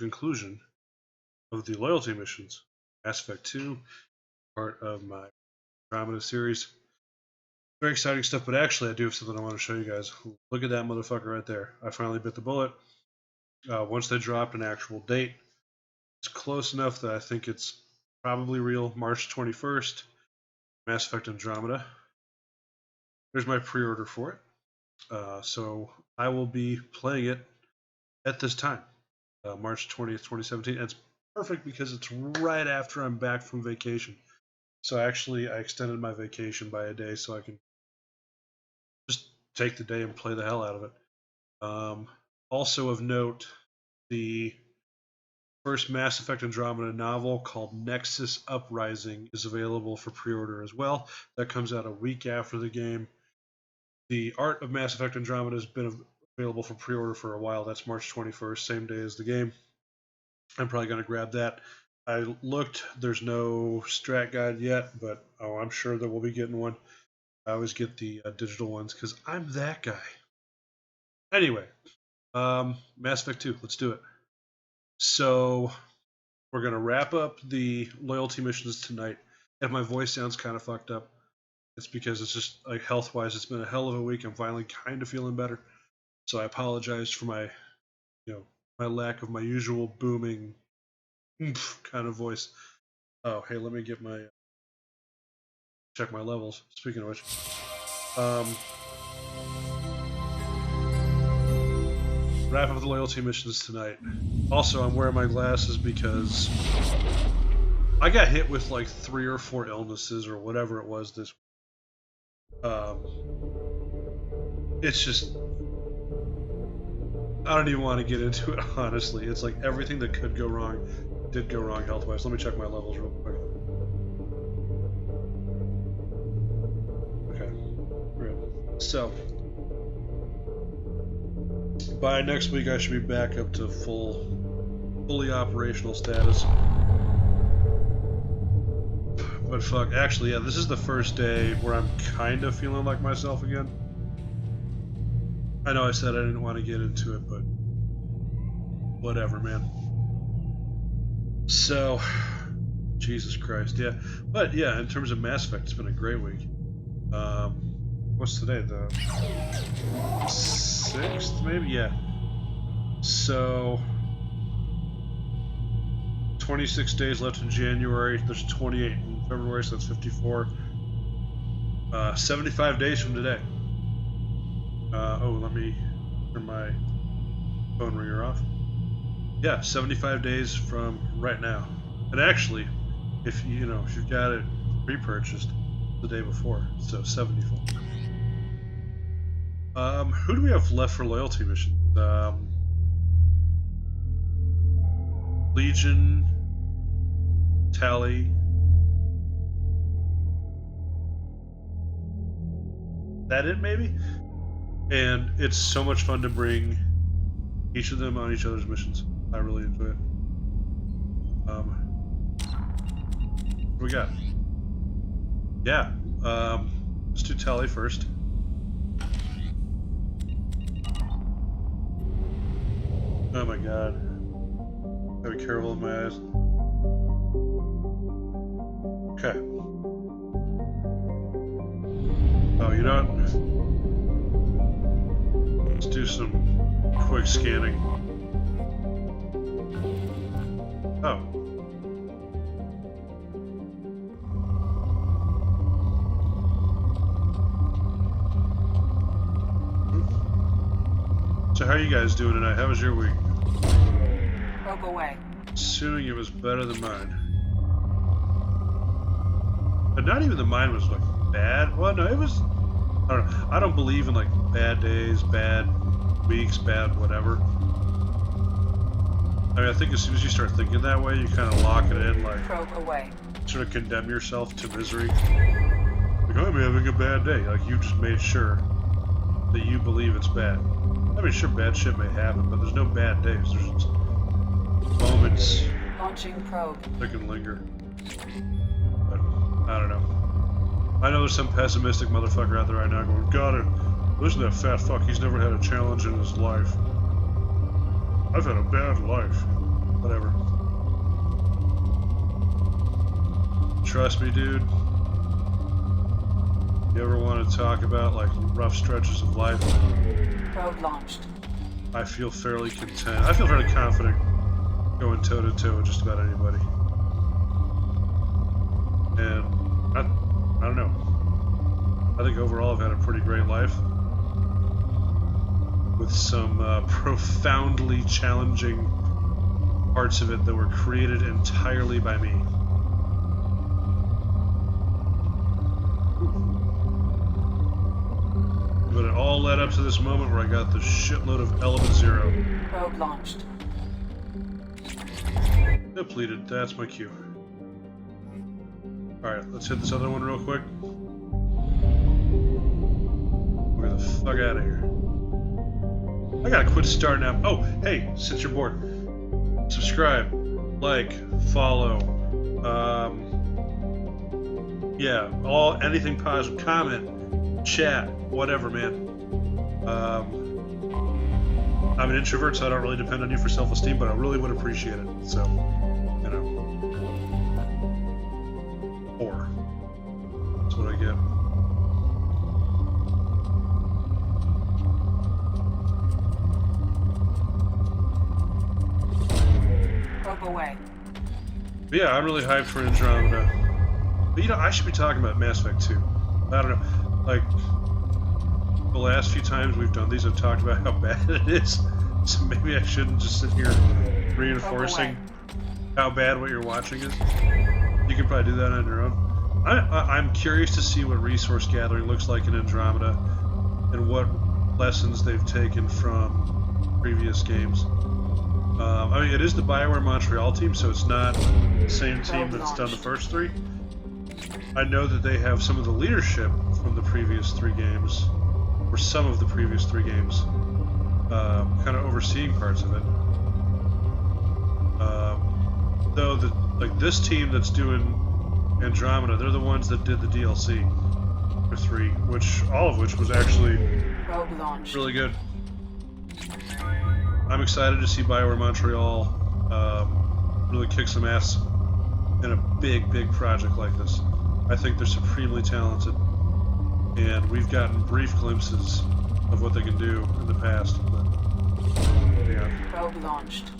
conclusion of the loyalty missions. Mass Effect 2, part of my Andromeda series. Very exciting stuff, but actually I do have something I want to show you guys. Look at that motherfucker right there. I finally bit the bullet. Once they dropped an actual date, it's close enough that I think it's probably real. March 21st, Mass Effect Andromeda. There's my pre-order for it. So I will be playing it at this time, March 20th, 2017. And it's perfect because it's right after I'm back from vacation. So actually, I extended my vacation by a day so I can just take the day and play the hell out of it. Also of note, the first Mass Effect Andromeda novel called Nexus Uprising is available for pre-order as well. That comes out a week after the game. The art of Mass Effect Andromeda has been available for pre-order for a while. That's March 21st, same day as the game. I'm probably going to grab that. I looked, there's no strat guide yet, but I'm sure that we'll be getting one. I always get the digital ones because I'm that guy. Anyway, Mass Effect 2, let's do it. So we're going to wrap up the loyalty missions tonight. If my voice sounds kind of fucked up, it's because it's just, like, health-wise, it's been a hell of a week. I'm finally kind of feeling better. So I apologize for my, my lack of my usual booming kind of voice. Oh, hey, let me get my check my levels. Speaking of which, wrap up the loyalty missions tonight. Also, I'm wearing my glasses because I got hit with like 3 or 4 illnesses or whatever it was this. It's just, I don't even want to get into it, honestly. It's like everything that could go wrong did go wrong health-wise. Let me check my levels real quick. Okay, good. So, by next week I should be back up to fully operational status. But fuck, actually, yeah, this is the first day where I'm kind of feeling like myself again. I know I said I didn't want to get into it, but whatever, man. So, Jesus Christ, yeah. But yeah, in terms of Mass Effect, it's been a great week. What's today? The 6th, maybe? Yeah. So, 26 days left in January. There's 28 in February, so that's 54. 75 days from today. Oh, let me turn my phone ringer off. Yeah, 75 days from right now. And actually, if you've got it pre-purchased the day before, so 74. Who do we have left for loyalty missions? Legion, Tally. That it, maybe? And it's so much fun to bring each of them on each other's missions. I really enjoy it. What do we got? Yeah, let's do Tally first. Oh my god. Gotta be careful with my eyes. Okay. Oh, you know what? Let's do some quick scanning. Oh. So how are you guys doing tonight? How was your week? Broke away. Assuming it was better than mine. But not even the mine was like bad. Well, no, it was. I don't know. I don't believe in like bad days, bad weeks, bad whatever. I mean, I think as soon as you start thinking that way, you kind of lock it in, like Broke away. sort of condemn yourself to misery. Like, I'm having a bad day. Like you just made sure that you believe it's bad. I mean, sure, bad shit may happen, but there's no bad days. There's just moments Launching probe. that can linger. But I don't know. I know there's some pessimistic motherfucker out there right now going, God, listen to that fat fuck. He's never had a challenge in his life. I've had a bad life. trust me, dude. You ever want to talk about like rough stretches of life? Probe launched. I feel fairly content. I feel fairly confident going toe to toe with just about anybody. And I don't know. I think overall I've had a pretty great life with some profoundly challenging parts of it that were created entirely by me. But it all led up to this moment where I got the shitload of Element Zero. Probe launched. Depleted. That's my cue. Alright, let's hit this other one real quick. We're the fuck out of here. I gotta quit starting out. Oh, hey, since you're bored, subscribe, like, follow. Yeah, anything positive, comment, chat, whatever, man. I'm an introvert, so I don't really depend on you for self-esteem, but I really would appreciate it. So, you know, or that's what I get. Probe away. But yeah, I'm really hyped for Andromeda. But you know, I should be talking about Mass Effect 2. I don't know, like, the last few times we've done these, I've talked about how bad it is. So maybe I shouldn't just sit here reinforcing how bad what you're watching is. You can probably do that on your own. I'm curious to see what resource gathering looks like in Andromeda and what lessons they've taken from previous games. I mean, it is the BioWare Montreal team, so it's not the same team that's done the first three. I know that they have some of the leadership from the previous three games, or some of the previous three games, kind of overseeing parts of it. Though, like this team that's doing Andromeda, they're the ones that did the DLC for 3, all of which was actually really good. I'm excited to see BioWare Montreal really kick some ass in a big project like this. I think they're supremely talented, and we've gotten brief glimpses of what they can do in the past. But, yeah. Probe launched.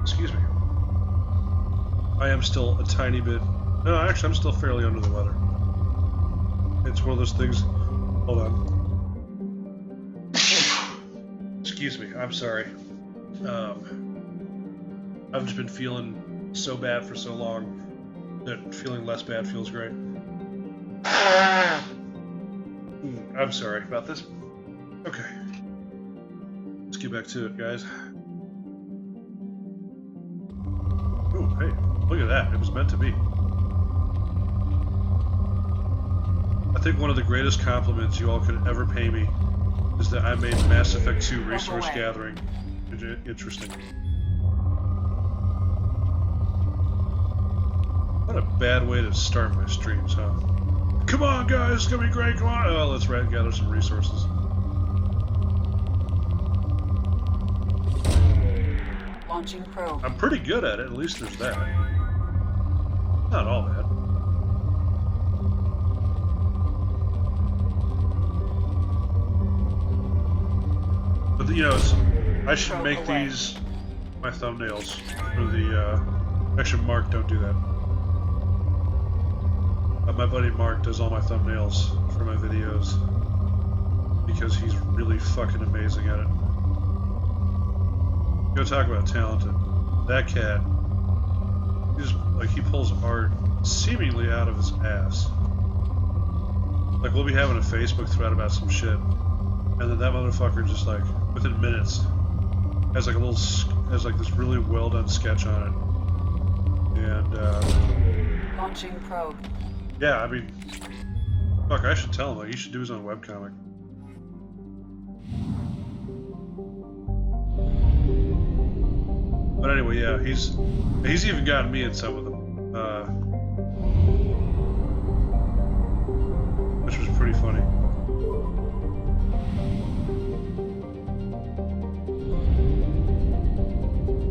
Excuse me. I am still a tiny bit. No, actually, I'm still fairly under the weather. It's one of those things. Hold on. Excuse me. I'm sorry. I've just been feeling so bad for so long that feeling less bad feels great. I'm sorry about this. Okay. Let's get back to it, guys. Ooh, hey, look at that. It was meant to be. I think one of the greatest compliments you all could ever pay me is that I made Mass Effect 2 resource gathering interesting. What a bad way to start my streams, huh? Come on, guys, it's gonna be great, come on! Oh, let's gather some resources. Launching probe. I'm pretty good at it, at least there's that. Not all bad. But, you know, I should make these my thumbnails for the, actually, Mark, don't do that. My buddy Mark does all my thumbnails for my videos because he's really fucking amazing at it. Go talk about talented. That cat, he pulls art seemingly out of his ass. Like, we'll be having a Facebook thread about some shit, and then that motherfucker just, like, within minutes has like this really well done sketch on it. And launching probe. Yeah, I mean, fuck, I should tell him, like, he should do his own webcomic. But anyway, yeah, he's even gotten me in some of them, which was pretty funny.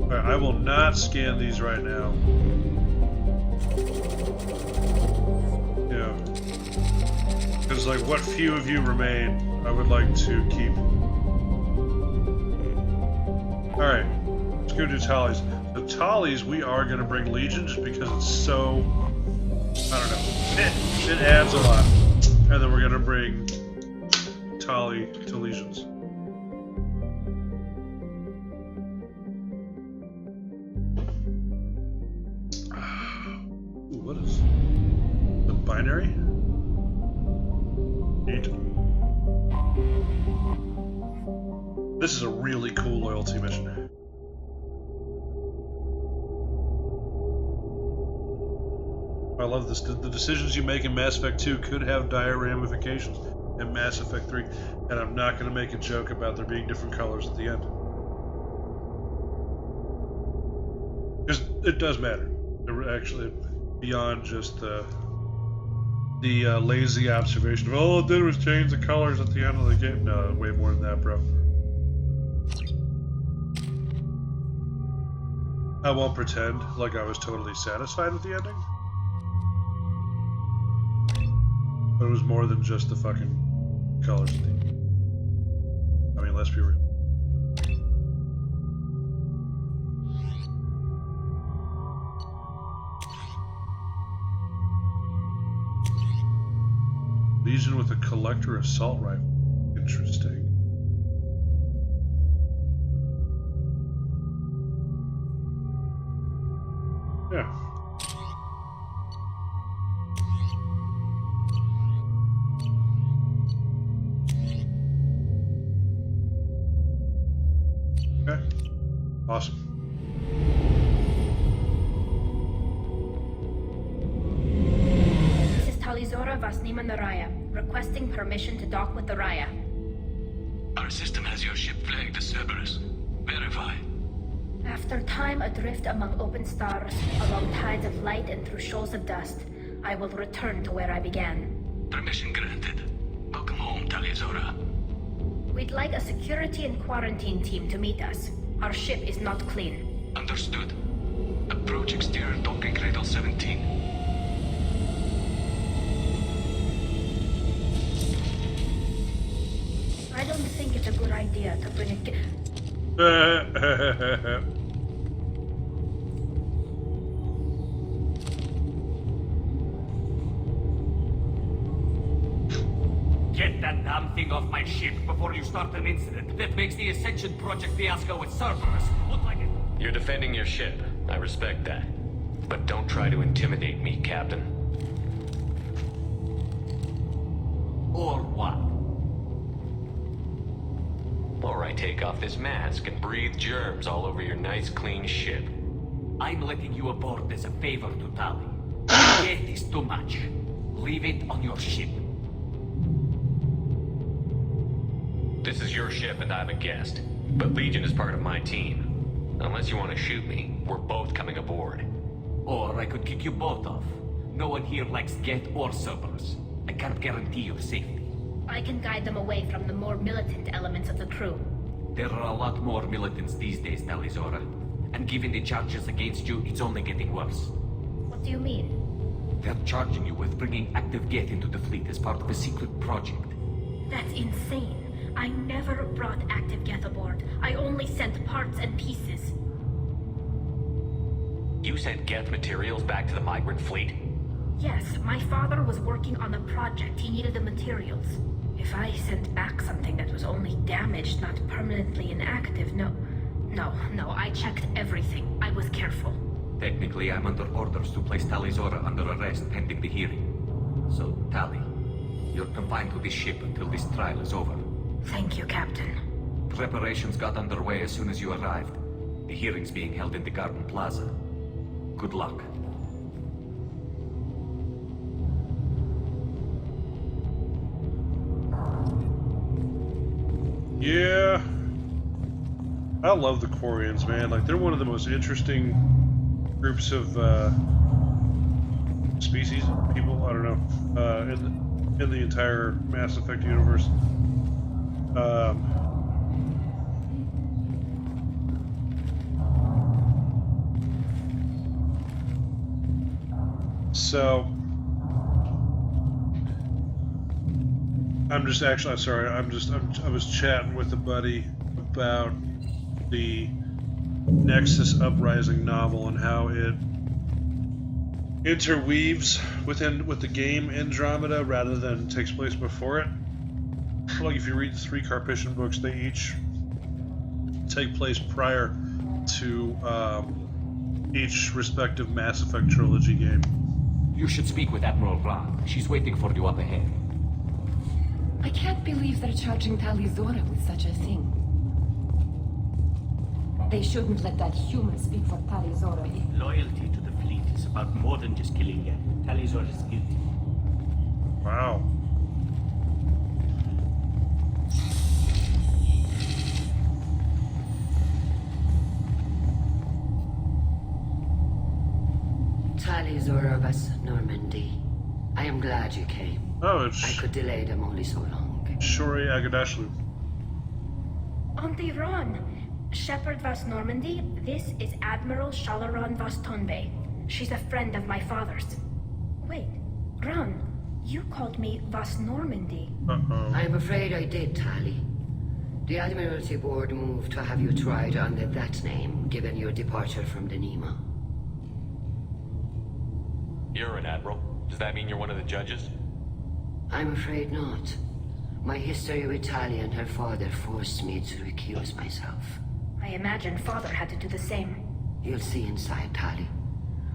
Alright, I will not scan these right now. Yeah. Because, like, what few of you remain, I would like to keep. Alright, let's go do tallies. The tallies, we are going to bring Legion just because it's so. I don't know. It adds a lot. And then we're going to bring Tali to Legions. Ooh, what is the binary? Neat. This is a really cool loyalty mission. I love this. The decisions you make in Mass Effect 2 could have dire ramifications in Mass Effect 3, and I'm not going to make a joke about there being different colors at the end. Because it does matter. Actually, beyond just the lazy observation of, all it did was change the colors at the end of the game. No, way more than that, bro. I won't pretend like I was totally satisfied with the ending. But it was more than just the fucking colors at the end. I mean, let's be real. Legion with a collector assault rifle. Interesting. Yeah. Okay. Awesome. This is Talizora Vasnima Naraya, requesting permission to dock with the Raya. Our system has your ship flagged as Cerberus. Verify. After time adrift among open stars, along tides of light and through shoals of dust, I will return to where I began. Permission granted. Welcome home, Talizora. We'd like a security and quarantine team to meet us. Our ship is not clean. Understood. Approach exterior docking cradle 17. I don't think it's a good idea to bring a Get that damn thing off my ship before you start an incident that makes the Ascension Project fiasco with Cerberus look like it. You're defending your ship. I respect that. But don't try to intimidate me, Captain. Or what? Or I take off this mask and breathe germs all over your nice, clean ship. I'm letting you aboard as a favor to Tali. It is too much. Leave it on your ship. This is your ship and I'm a guest. But Legion is part of my team. Unless you want to shoot me, we're both coming aboard. Or I could kick you both off. No one here likes Geth or Cerberus. I can't guarantee your safety. I can guide them away from the more militant elements of the crew. There are a lot more militants these days, Talizora. And given the charges against you, it's only getting worse. What do you mean? They're charging you with bringing active Geth into the fleet as part of a secret project. That's insane. I never brought active Geth aboard. I only sent parts and pieces. You sent Geth materials back to the migrant fleet? Yes, my father was working on a project. He needed the materials. If I sent back something that was only damaged, not permanently inactive, no, I checked everything. I was careful. Technically, I'm under orders to place Talizora under arrest pending the hearing. So, Tali, you're confined to this ship until this trial is over. Thank you, Captain. Preparations got underway as soon as you arrived. The hearing's being held in the Garden Plaza. Good luck. Yeah. I love the Quarians, man. Like, they're one of the most interesting groups of species, people, I don't know, in the entire Mass Effect universe. So I'm sorry. I was chatting with a buddy about the Nexus Uprising novel and how it interweaves with the game Andromeda rather than takes place before it. Like if you read the 3 Carpathian books, they each take place prior to each respective Mass Effect trilogy game. You should speak with Admiral Ron. She's waiting for you up ahead. I can't believe they're charging Talizora with such a thing. They shouldn't let that human speak for Talizora. Loyalty to the fleet is about more than just killing her. Talizora is guilty. Wow. Talizora was Normandy. I am glad you came. Oh, I it's could delay them only so long. Shori Agadashlu. Auntie Ron, Shepard Vas Normandy, this is Admiral Shalaron Vas Tonbe. She's a friend of my father's. Wait, Ron, you called me Vas Normandy. Uh-oh. I'm afraid I did, Tali. The Admiralty Board moved to have you tried under that name, given your departure from the Nima. You're an admiral. Does that mean you're one of the judges? I'm afraid not. My history with Tali and her father forced me to recuse myself. I imagine father had to do the same. You'll see inside, Tali.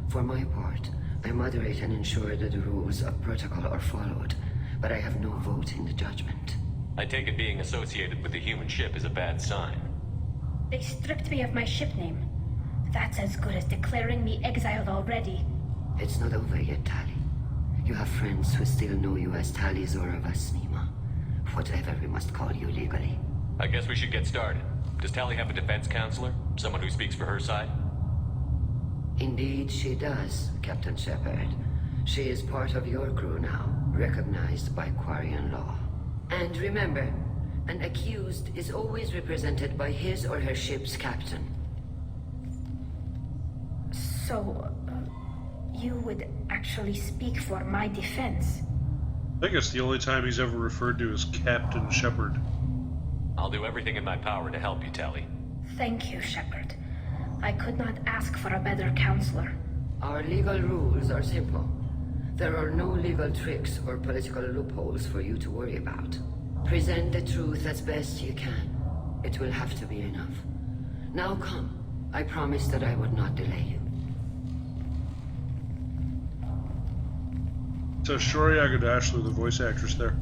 For my part, I moderate and ensure that the rules of protocol are followed, but I have no vote in the judgment. I take it being associated with the human ship is a bad sign. They stripped me of my ship name. That's as good as declaring me exiled already. It's not over yet, Tali. You have friends who still know you as Talizora Vas Nima. Whatever we must call you legally. I guess we should get started. Does Tali have a defense counselor? Someone who speaks for her side? Indeed, she does, Captain Shepard. She is part of your crew now, recognized by Quarian law. And remember, an accused is always represented by his or her ship's captain. So, you would actually speak for my defense? I think it's the only time he's ever referred to as Captain Shepard. I'll do everything in my power to help you, Tali. Thank you, Shepard. I could not ask for a better counselor. Our legal rules are simple. There are no legal tricks or political loopholes for you to worry about. Present the truth as best you can. It will have to be enough. Now come. I promise that I would not delay you. So Shori Agadashlu, the voice actress there,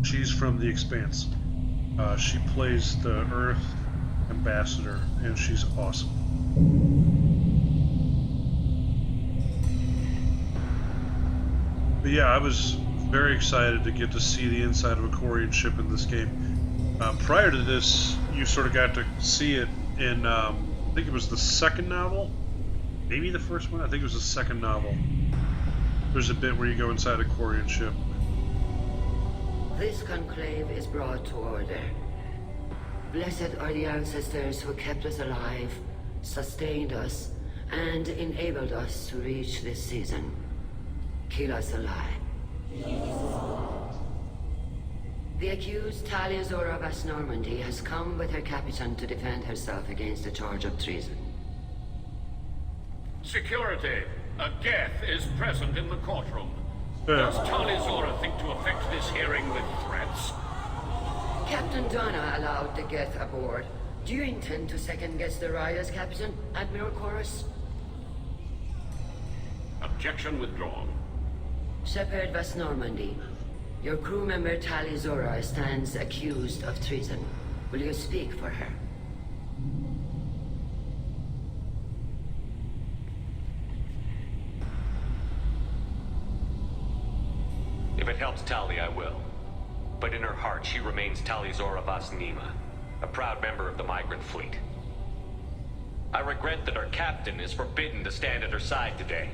she's from The Expanse. She plays the Earth ambassador, and she's awesome. But yeah, I was very excited to get to see the inside of a Quarian ship in this game. Prior to this, you sort of got to see it in, I think it was the second novel? Maybe the first one? I think it was the second novel. There's a bit where you go inside a Quarian ship. This conclave is brought to order. Blessed are the ancestors who kept us alive, sustained us, and enabled us to reach this season. Keep us alive. The accused Talizora Vas Normandy has come with her captain to defend herself against a charge of treason. Security! A Geth is present in the courtroom. Yeah. Does Talizora think to affect this hearing with threats? Captain Donna allowed the Geth aboard. Do you intend to second-guess the Raya's captain, Admiral Chorus? Objection withdrawn. Shepard Vas Normandy, your crew member Talizora stands accused of treason. Will you speak for her? If it helps Tali, I will. But in her heart, she remains Talizora Vas Nima, a proud member of the migrant fleet. I regret that our captain is forbidden to stand at her side today.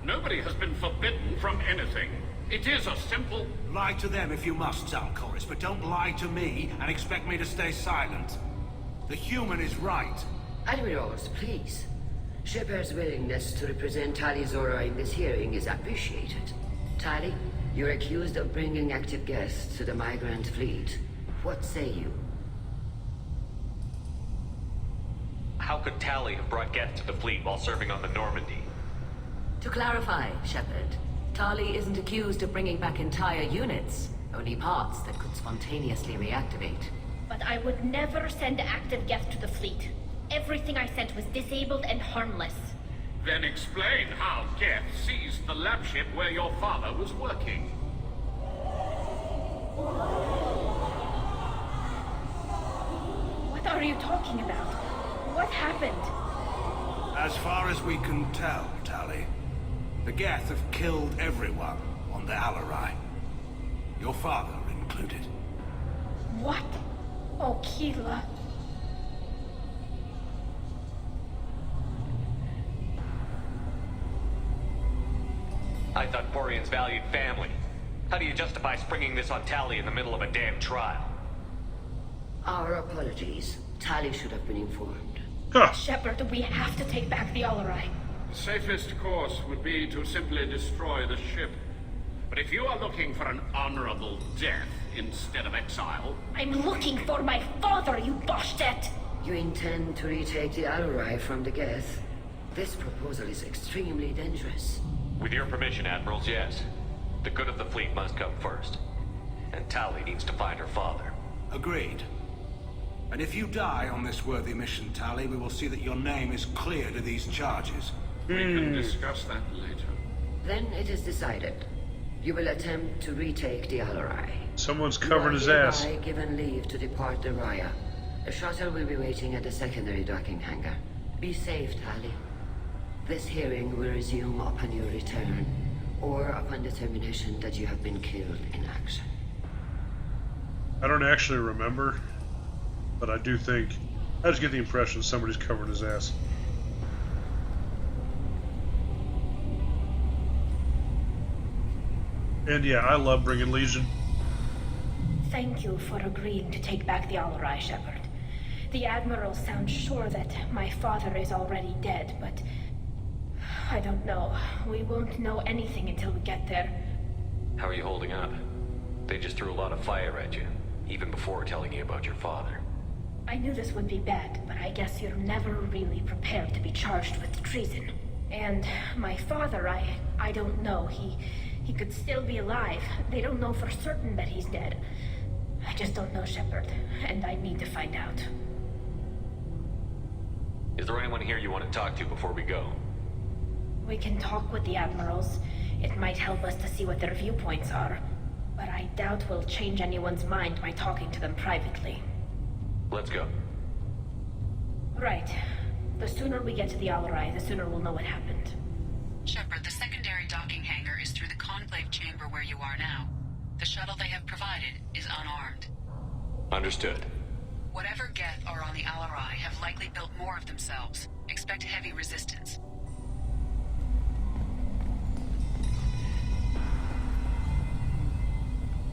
Nobody has been forbidden from anything. It is a simple... Lie to them if you must, Zalcoris, but don't lie to me and expect me to stay silent. The human is right. Admirals, please. Shepard's willingness to represent Tali Zora in this hearing is appreciated. Tali, you're accused of bringing active guests to the migrant fleet. What say you? How could Tali have brought Geth to the fleet while serving on the Normandy? To clarify, Shepard, Tali isn't accused of bringing back entire units, only parts that could spontaneously reactivate. But I would never send active Geth to the fleet. Everything I sent was disabled and harmless. Then explain how Geth seized the lab ship where your father was working. What are you talking about? What happened? As far as we can tell, Tali, the Geth have killed everyone on the Alarai. Your father included. What? Oh, Keela. I thought Porians valued family. How do you justify springing this on Tali in the middle of a damn trial? Our apologies. Tali should have been informed. Shepard, we have to take back the Alarai. The safest course would be to simply destroy the ship. But if you are looking for an honorable death instead of exile... I'm looking for my father, you Boshtet! You intend to retake the Alarai from the Geth? This proposal is extremely dangerous. With your permission, Admirals, yes. The good of the fleet must come first. And Tali needs to find her father. Agreed. And if you die on this worthy mission, Tali, we will see that your name is cleared of these charges. We can discuss that later. Then it is decided. You will attempt to retake the Alarai. Someone's covering his ass. You are hereby given leave to depart the Raya. The shuttle will be waiting at the secondary docking hangar. Be safe, Tali. This hearing will resume upon your return, or upon determination that you have been killed in action. I don't actually remember, but I do think... I just get the impression somebody's covering his ass. And yeah, I love bringing Legion. Thank you for agreeing to take back the Alarai, Shepard. The Admiral sounds sure that my father is already dead, but... I don't know. We won't know anything until we get there. How are you holding up? They just threw a lot of fire at you, even before telling you about your father. I knew this would be bad, but I guess you're never really prepared to be charged with treason. And my father, I don't know. He could still be alive. They don't know for certain that he's dead. I just don't know, Shepard, and I need to find out. Is there anyone here you want to talk to before we go? We can talk with the Admirals. It might help us to see what their viewpoints are. But I doubt we'll change anyone's mind by talking to them privately. Let's go. Right. The sooner we get to the Alarai, the sooner we'll know what happened. Shepard, the secondary docking hangar is through the conclave chamber where you are now. The shuttle they have provided is unarmed. Understood. Whatever Geth are on the Alarai have likely built more of themselves. Expect heavy resistance.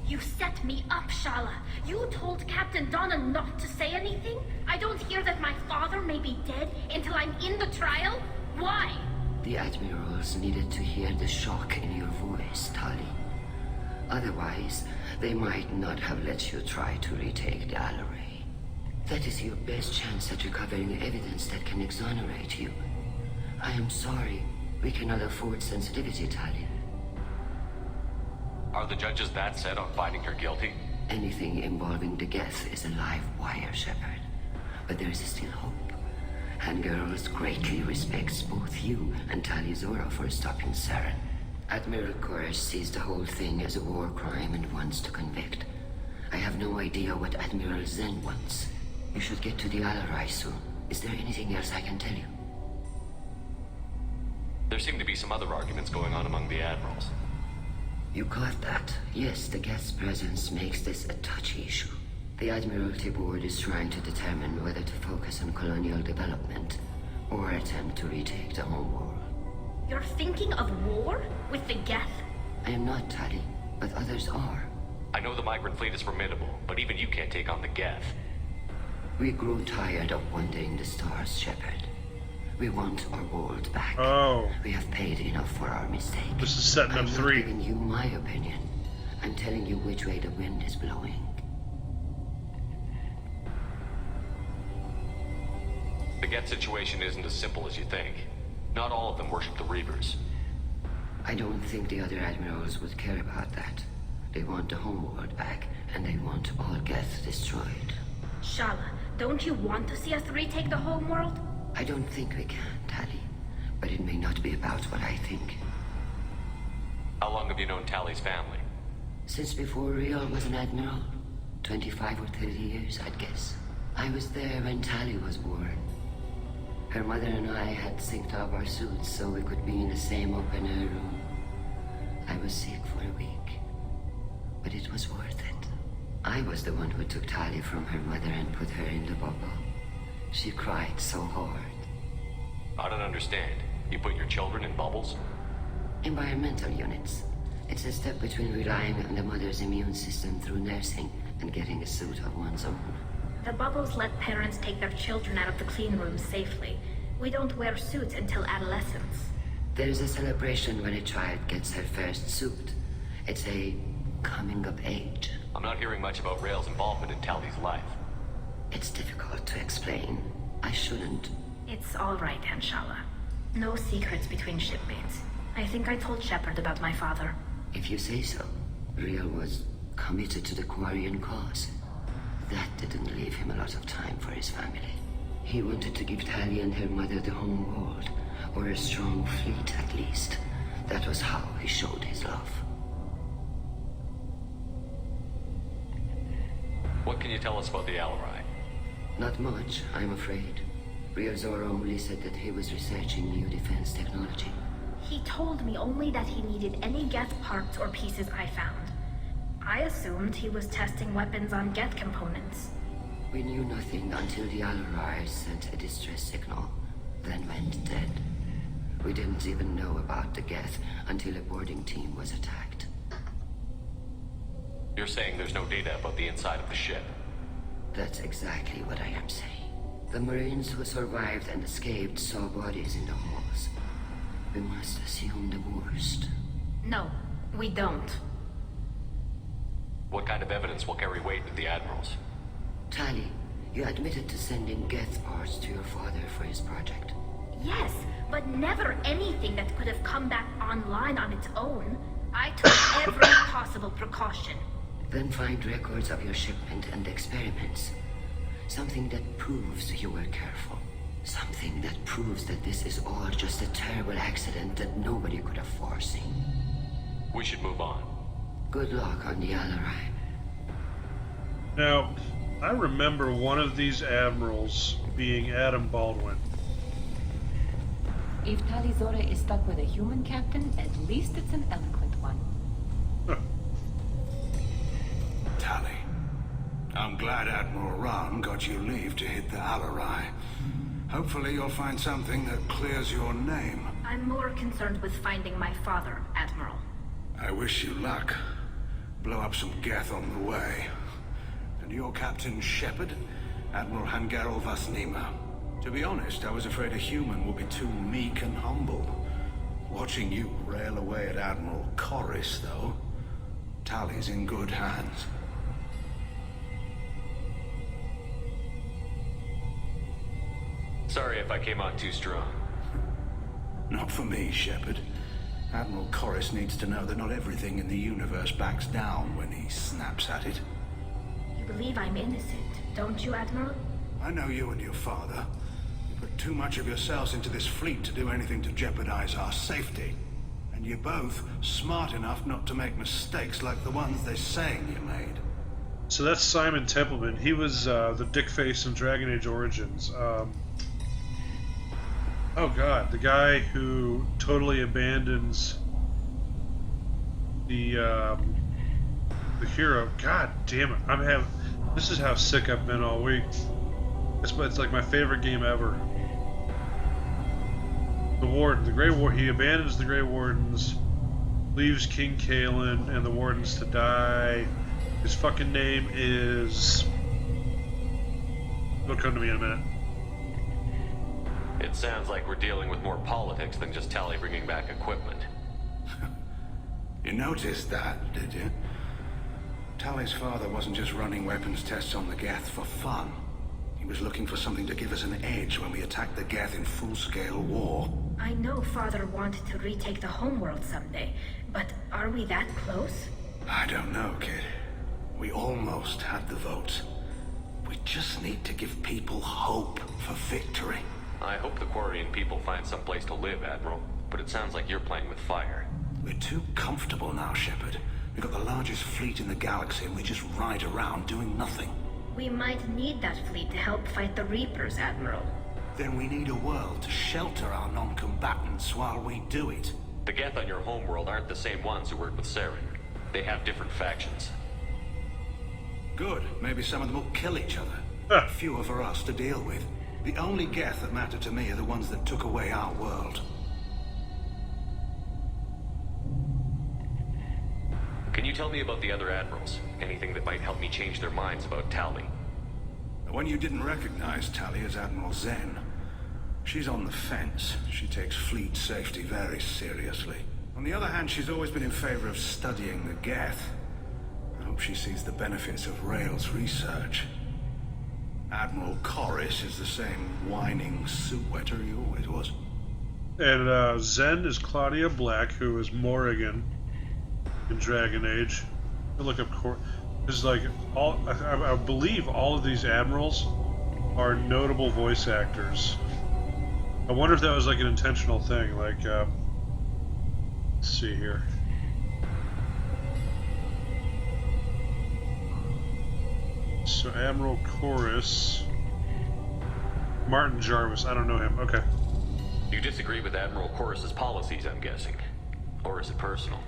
You set me up, Shala. You told Captain Donna not to say anything? I don't hear that my father may be dead until I'm in the trial? Why? The Admirals needed to hear the shock in your voice, Tali. Otherwise, they might not have let you try to retake the Alarai. That is your best chance at recovering evidence that can exonerate you. I am sorry. We cannot afford sensitivity, Tali. Are the judges that set on finding her guilty? Anything involving the Geth is a live wire, Shepard. But there is still hope. And Girls greatly respects both you and Tali Zora for stopping Saren. Admiral Koresh sees the whole thing as a war crime and wants to convict. I have no idea what Admiral Zen wants. You should get to the Alarai soon. Is there anything else I can tell you? There seem to be some other arguments going on among the admirals. You caught that. Yes, the Geth's presence makes this a touchy issue. The Admiralty Board is trying to determine whether to focus on colonial development or attempt to retake the homeworld. You're thinking of war? With the Geth? I am not, Tali, but others are. I know the migrant fleet is formidable, but even you can't take on the Geth. We grow tired of wandering the stars, Shepard. We want our world back. Oh. We have paid enough for our mistake. This is setting up 3. I'm not giving you my opinion. I'm telling you which way the wind is blowing. The Geth situation isn't as simple as you think. Not all of them worship the Reavers. I don't think the other admirals would care about that. They want the homeworld back, and they want all Geth destroyed. Shala, don't you want to see us retake the homeworld? I don't think we can, Tali. But it may not be about what I think. How long have you known Tally's family? Since before Riel was an admiral. 25 or 30 years, I'd guess. I was there when Tali was born. Her mother and I had synced up our suits so we could be in the same open-air room. I was sick for a week, but it was worth it. I was the one who took Tali from her mother and put her in the bubble. She cried so hard. I don't understand. You put your children in bubbles? Environmental units. It's a step between relying on the mother's immune system through nursing and getting a suit of one's own. The bubbles let parents take their children out of the clean rooms safely. We don't wear suits until adolescence. There's a celebration when a child gets her first suit. It's a coming of age. I'm not hearing much about Rael's involvement in Tally's life. It's difficult to explain. I shouldn't. It's all right, Anshala. No secrets between shipmates. I think I told Shepard about my father. If you say so. Riel was committed to the Quarian cause. That didn't leave him a lot of time for his family. He wanted to give Tali and her mother the home world, or a strong fleet at least. That was how he showed his love. What can you tell us about the Alarai? Not much, I'm afraid. Riel Zora only said that he was researching new defense technology. He told me only that he needed any Geth parts or pieces I found. I assumed he was testing weapons on Geth components. We knew nothing until the Alarai sent a distress signal, then went dead. We didn't even know about the Geth until a boarding team was attacked. You're saying there's no data about the inside of the ship? That's exactly what I am saying. The Marines who survived and escaped saw bodies in the halls. We must assume the worst. No, we don't. What kind of evidence will carry weight with the admirals? Tali, you admitted to sending Geth parts to your father for his project. Yes, but never anything that could have come back online on its own. I took every possible precaution. Then find records of your shipment and experiments. Something that proves you were careful. Something that proves that this is all just a terrible accident that nobody could have foreseen. We should move on. Good luck on the Alarai. Now, I remember one of these admirals being Adam Baldwin. If Talizora is stuck with a human captain, at least it's an eloquent one. Tali, I'm glad Admiral Rahn got you leave to hit the Alarai. Hopefully you'll find something that clears your name. I'm more concerned with finding my father, Admiral. I wish you luck. Blow up some Geth on the way. And your Captain Shepard, Admiral Hangarel Vasnima. To be honest, I was afraid a human would be too meek and humble. Watching you rail away at Admiral Corris, though, Tali's in good hands. Sorry if I came on too strong. Not for me, Shepard. Admiral Corris needs to know that not everything in the universe backs down when he snaps at it. You believe I'm innocent, don't you, Admiral? I know you and your father. You put too much of yourselves into this fleet to do anything to jeopardize our safety. And you're both smart enough not to make mistakes like the ones they're saying you made. So that's Simon Templeman. He was the dickface in Dragon Age Origins. Oh god, the guy who totally abandons the hero. God damn it! This is how sick I've been all week. It's like my favorite game ever. The Warden, the Grey Warden. He abandons the Grey Wardens, leaves King Kalen and the Wardens to die. His fucking name is. It'll come to me in a minute. It sounds like we're dealing with more politics than just Tali bringing back equipment. You noticed that, did you? Tali's father wasn't just running weapons tests on the Geth for fun. He was looking for something to give us an edge when we attacked the Geth in full-scale war. I know Father wanted to retake the homeworld someday, but are we that close? I don't know, kid. We almost had the votes. We just need to give people hope for victory. I hope the Quarian people find some place to live, Admiral. But it sounds like you're playing with fire. We're too comfortable now, Shepard. We've got the largest fleet in the galaxy and we just ride around doing nothing. We might need that fleet to help fight the Reapers, Admiral. Then we need a world to shelter our non-combatants while we do it. The Geth on your homeworld aren't the same ones who work with Saren. They have different factions. Good. Maybe some of them will kill each other. Fewer for us to deal with. The only Geth that matter to me are the ones that took away our world. Can you tell me about the other admirals? Anything that might help me change their minds about Tali? The one you didn't recognize, Tali, is Admiral Zen. She's on the fence. She takes fleet safety very seriously. On the other hand, she's always been in favor of studying the Geth. I hope she sees the benefits of Rail's research. Admiral Corris is the same whining suit-wetter he always was. And Zen is Claudia Black, who is Morrigan in Dragon Age. I look up because like I believe all of these admirals are notable voice actors. I wonder if that was like an intentional thing. Like, let's see here. So Admiral Corris, Martin Jarvis. I don't know him. Okay. You disagree with Admiral Corris's policies, I'm guessing, or is it personal?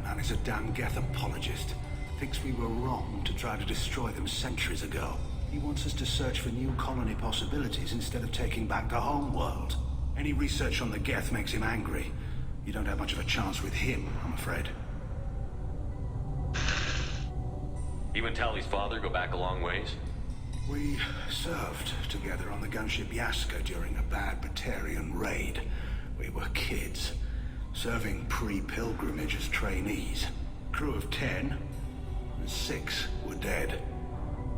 Man is a damn Geth apologist. Thinks we were wrong to try to destroy them centuries ago. He wants us to search for new colony possibilities instead of taking back the home world. Any research on the Geth makes him angry. You don't have much of a chance with him, I'm afraid. You and Tali's father go back a long ways? We served together on the gunship Yaska during a bad Batarian raid. We were kids, serving pre-pilgrimage as trainees. Crew of 10, and 6 were dead.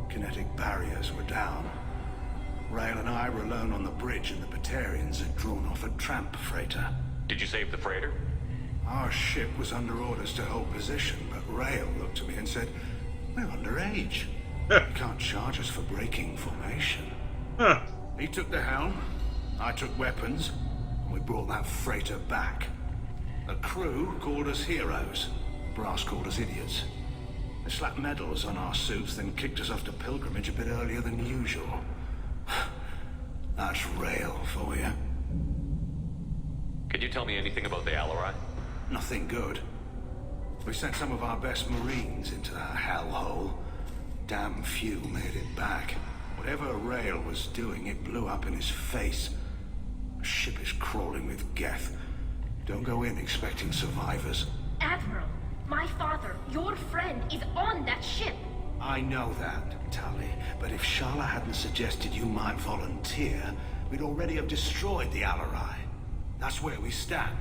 Kinetic barriers were down. Rail and I were alone on the bridge and the Batarians had drawn off a tramp freighter. Did you save the freighter? Our ship was under orders to hold position, but Rail looked at me and said, "We're underage. You can't charge us for breaking formation." He took the helm, I took weapons, and we brought that freighter back. The crew called us heroes. Brass called us idiots. They slapped medals on our suits, then kicked us off to pilgrimage a bit earlier than usual. That's Rail for you. Can you tell me anything about the Alarai? Nothing good. We sent some of our best Marines into that hellhole. Damn few made it back. Whatever Rail was doing, it blew up in his face. The ship is crawling with Geth. Don't go in expecting survivors. Admiral, my father, your friend, is on that ship. I know that, Tali, but if Shala hadn't suggested you might volunteer, we'd already have destroyed the Alarai. That's where we stand.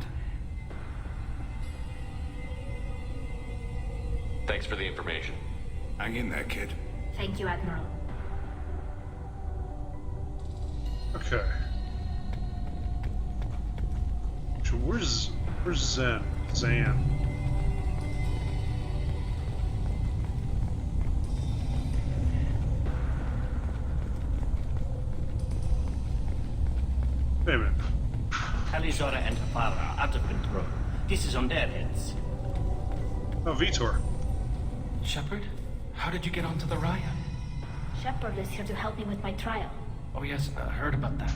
Thanks for the information. Hang in there, kid. Thank you, Admiral. Okay. So where's Zen? Zan. Wait a minute. Talizora and her father are out of control. This is on their heads. Oh, Vitor. Shepard? How did you get onto the Raya? Shepard is here to help me with my trial. Oh yes, I heard about that.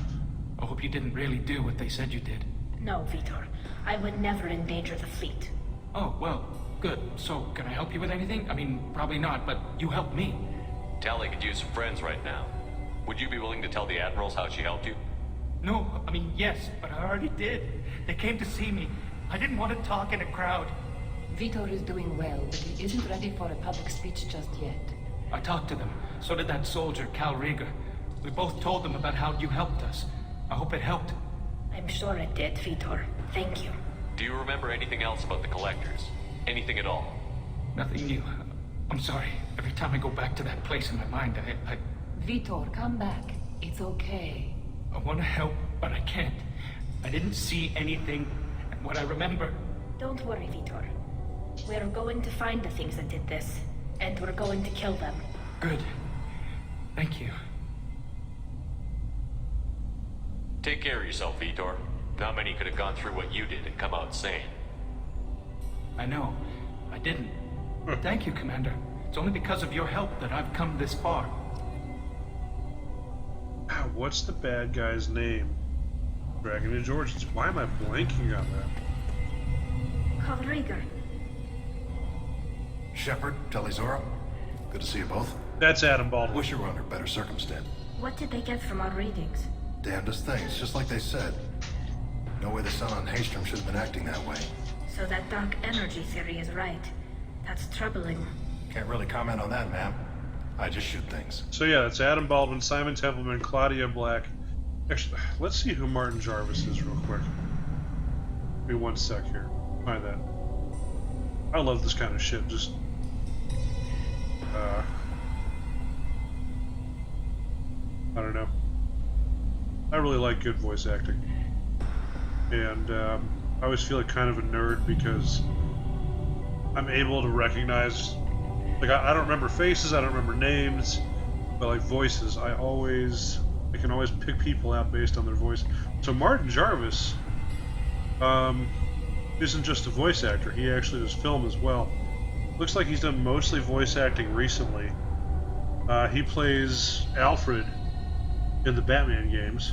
I hope you didn't really do what they said you did. No, Vitor. I would never endanger the fleet. Oh, well, good. So, can I help you with anything? I mean, probably not, but you helped me. Tali could use some friends right now. Would you be willing to tell the admirals how she helped you? No, I mean, yes, but I already did. They came to see me. I didn't want to talk in a crowd. Vitor is doing well, but he isn't ready for a public speech just yet. I talked to them. So did that soldier, Cal Rieger. We both told them about how you helped us. I hope it helped. I'm sure it did, Vitor. Thank you. Do you remember anything else about the collectors? Anything at all? Nothing new. I'm sorry. Every time I go back to that place in my mind, I Vitor, come back. It's okay. want to help, but I can't. I didn't see anything, and what I remember... Don't worry, Vitor. We're going to find the things that did this, and we're going to kill them. Good. Thank you. Take care of yourself, Vitor. Not many could have gone through what you did and come out sane. I know. I didn't. Thank you, Commander. It's only because of your help that I've come this far. What's the bad guy's name? Dragon Age Origins. Why am I blanking on that? Call Rieger. Shepard, Talizora, good to see you both. That's Adam Baldwin. Wish you were under better circumstance. What did they get from our readings? Damnedest things, just like they said. No way the sun on Haystrom should have been acting that way. So that dark energy theory is right. That's troubling. Can't really comment on that, ma'am. I just shoot things. So yeah, it's Adam Baldwin, Simon Templeman, Claudia Black. Actually, let's see who Martin Jarvis is real quick. Give me one sec here. Find that. I love this kind of shit. Just I don't know. I really like good voice acting, and I always feel like kind of a nerd because I'm able to recognize. Like I don't remember faces, I don't remember names, but like voices, I can always pick people out based on their voice. So Martin Jarvis isn't just a voice actor; he actually does film as well. Looks like he's done mostly voice acting recently. He plays Alfred in the Batman games.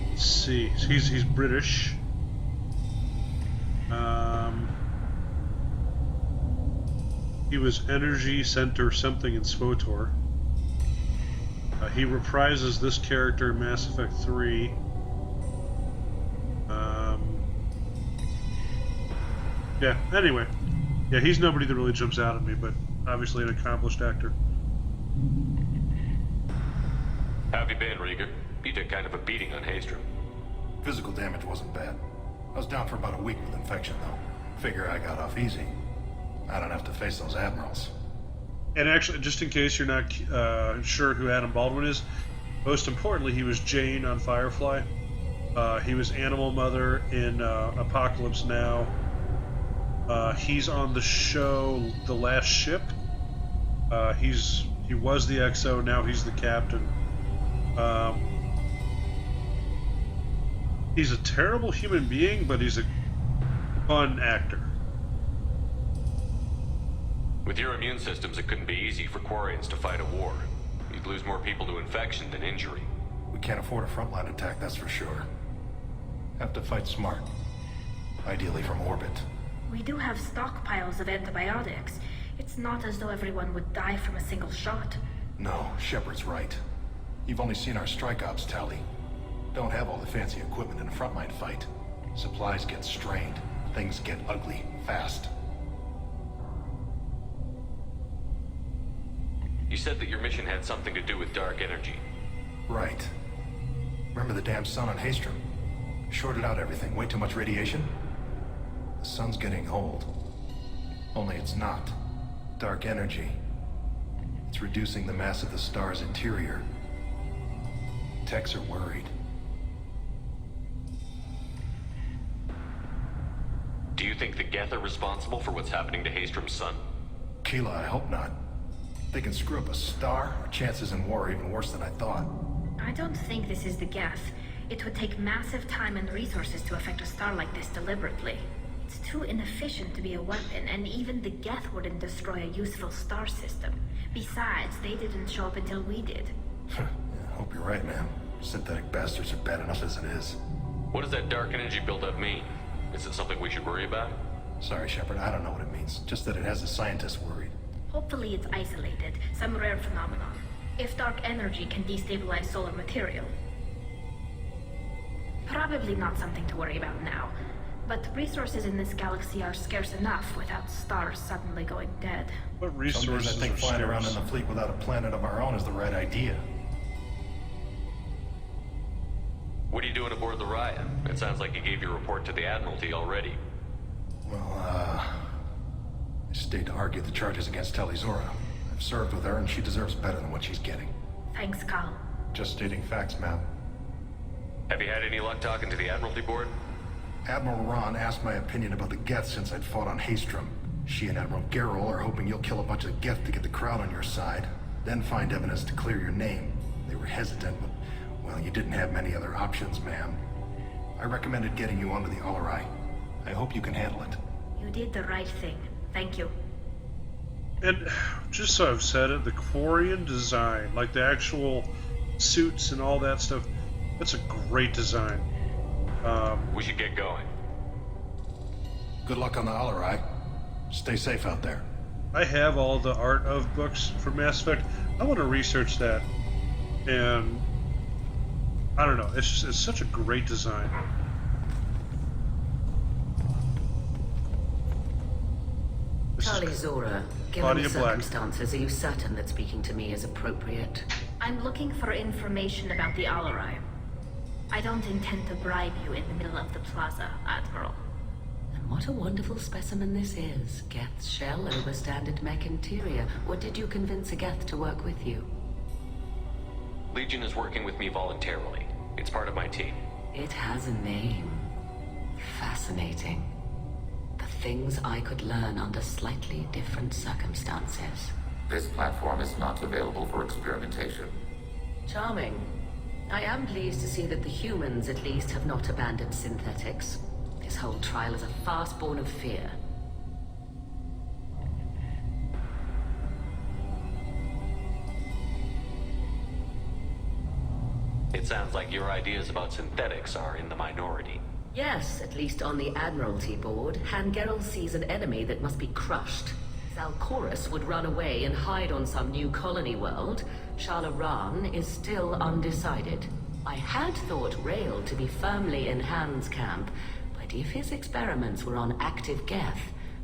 Let's see, he's British. He was Energy Center something in SWTOR. He reprises this character in Mass Effect 3. Yeah, anyway. Yeah, he's nobody that really jumps out at me, but obviously an accomplished actor. How have you been, Rieger? You took kind of a beating on Haystrom. Physical damage wasn't bad. I was down for about a week with infection, though. Figure I got off easy. I don't have to face those admirals. And actually, just in case you're not sure who Adam Baldwin is, most importantly, he was Jane on Firefly. He was Animal Mother in Apocalypse Now. He's on the show The Last Ship. He was the XO, now he's the captain. He's a terrible human being, but he's a fun actor. With your immune systems, it couldn't be easy for Quarians to fight a war. You'd lose more people to infection than injury. We can't afford a frontline attack, that's for sure. Have to fight smart. Ideally from orbit. We do have stockpiles of antibiotics. It's not as though everyone would die from a single shot. No, Shepard's right. You've only seen our strike ops tally. Don't have all the fancy equipment in a frontline fight. Supplies get strained. Things get ugly, fast. You said that your mission had something to do with dark energy. Right. Remember the damn sun on Haystrom? Shorted out everything. Way too much radiation? The sun's getting old. Only it's not. Dark energy. It's reducing the mass of the star's interior. Techs are worried. Do you think the Geth are responsible for what's happening to Haystrom's sun? Keela, I hope not. If they can screw up a star, our chances in war are even worse than I thought. I don't think this is the Geth. It would take massive time and resources to affect a star like this deliberately. It's too inefficient to be a weapon, and even the Geth wouldn't destroy a useful star system. Besides, they didn't show up until we did. Yeah, I hope you're right, man. Synthetic bastards are bad enough as it is. What does that dark energy buildup mean? Is it something we should worry about? Sorry, Shepard, I don't know what it means. Just that it has the scientists worried. Hopefully it's isolated, some rare phenomenon. If dark energy can destabilize solar material. Probably not something to worry about now. But resources in this galaxy are scarce enough without stars suddenly going dead. What Some resources days I think are flying around in scarce? the fleet without a planet of our own is the right idea. What are you doing aboard the Raya? It sounds like you gave your report to the Admiralty already. Well, I stayed to argue the charges against Talizora. I've served with her and she deserves better than what she's getting. Thanks, Cal. Just stating facts, ma'am. Have you had any luck talking to the Admiralty board? Admiral Ron asked my opinion about the Geth since I'd fought on Haestrom. She and Admiral Gerrel are hoping you'll kill a bunch of Geth to get the crowd on your side, then find evidence to clear your name. They were hesitant, but, well, you didn't have many other options, ma'am. I recommended getting you onto the Alarai. I hope you can handle it. You did the right thing. Thank you. And just so I've said it, the Quarian design, like the actual suits and all that stuff, that's a great design. We should get going. Good luck on the Alarai. Stay safe out there. I have all the art of books for Mass Effect. I want to research that, and I don't know. It's such a great design. Talizora, given Body the of Black. circumstances, are you certain that speaking to me is appropriate? I'm looking for information about the Alarai. I don't intend to bribe you in the middle of the plaza, Admiral. And what a wonderful specimen this is. Geth's shell over standard mech interior. Or did you convince a Geth to work with you? Legion is working with me voluntarily. It's part of my team. It has a name. Fascinating. The things I could learn under slightly different circumstances. This platform is not available for experimentation. Charming. I am pleased to see that the humans, at least, have not abandoned synthetics. This whole trial is a farce born of fear. It sounds like your ideas about synthetics are in the minority. Yes, at least on the Admiralty board, Hangerel sees an enemy that must be crushed. Zalcorus would run away and hide on some new colony world. Shalaran is still undecided. I had thought Rail to be firmly in Han's camp, but if his experiments were on active Geth,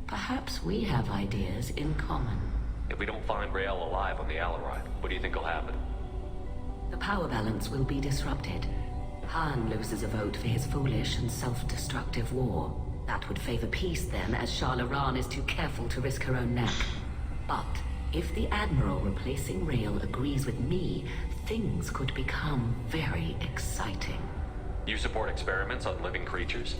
perhaps we have ideas in common. If we don't find Rael alive on the Alarai, what do you think will happen? The power balance will be disrupted. Han loses a vote for his foolish and self-destructive war. That would favor peace then, as Shalaran is too careful to risk her own neck. But if the Admiral replacing Rail agrees with me, things could become very exciting. You support experiments on living creatures?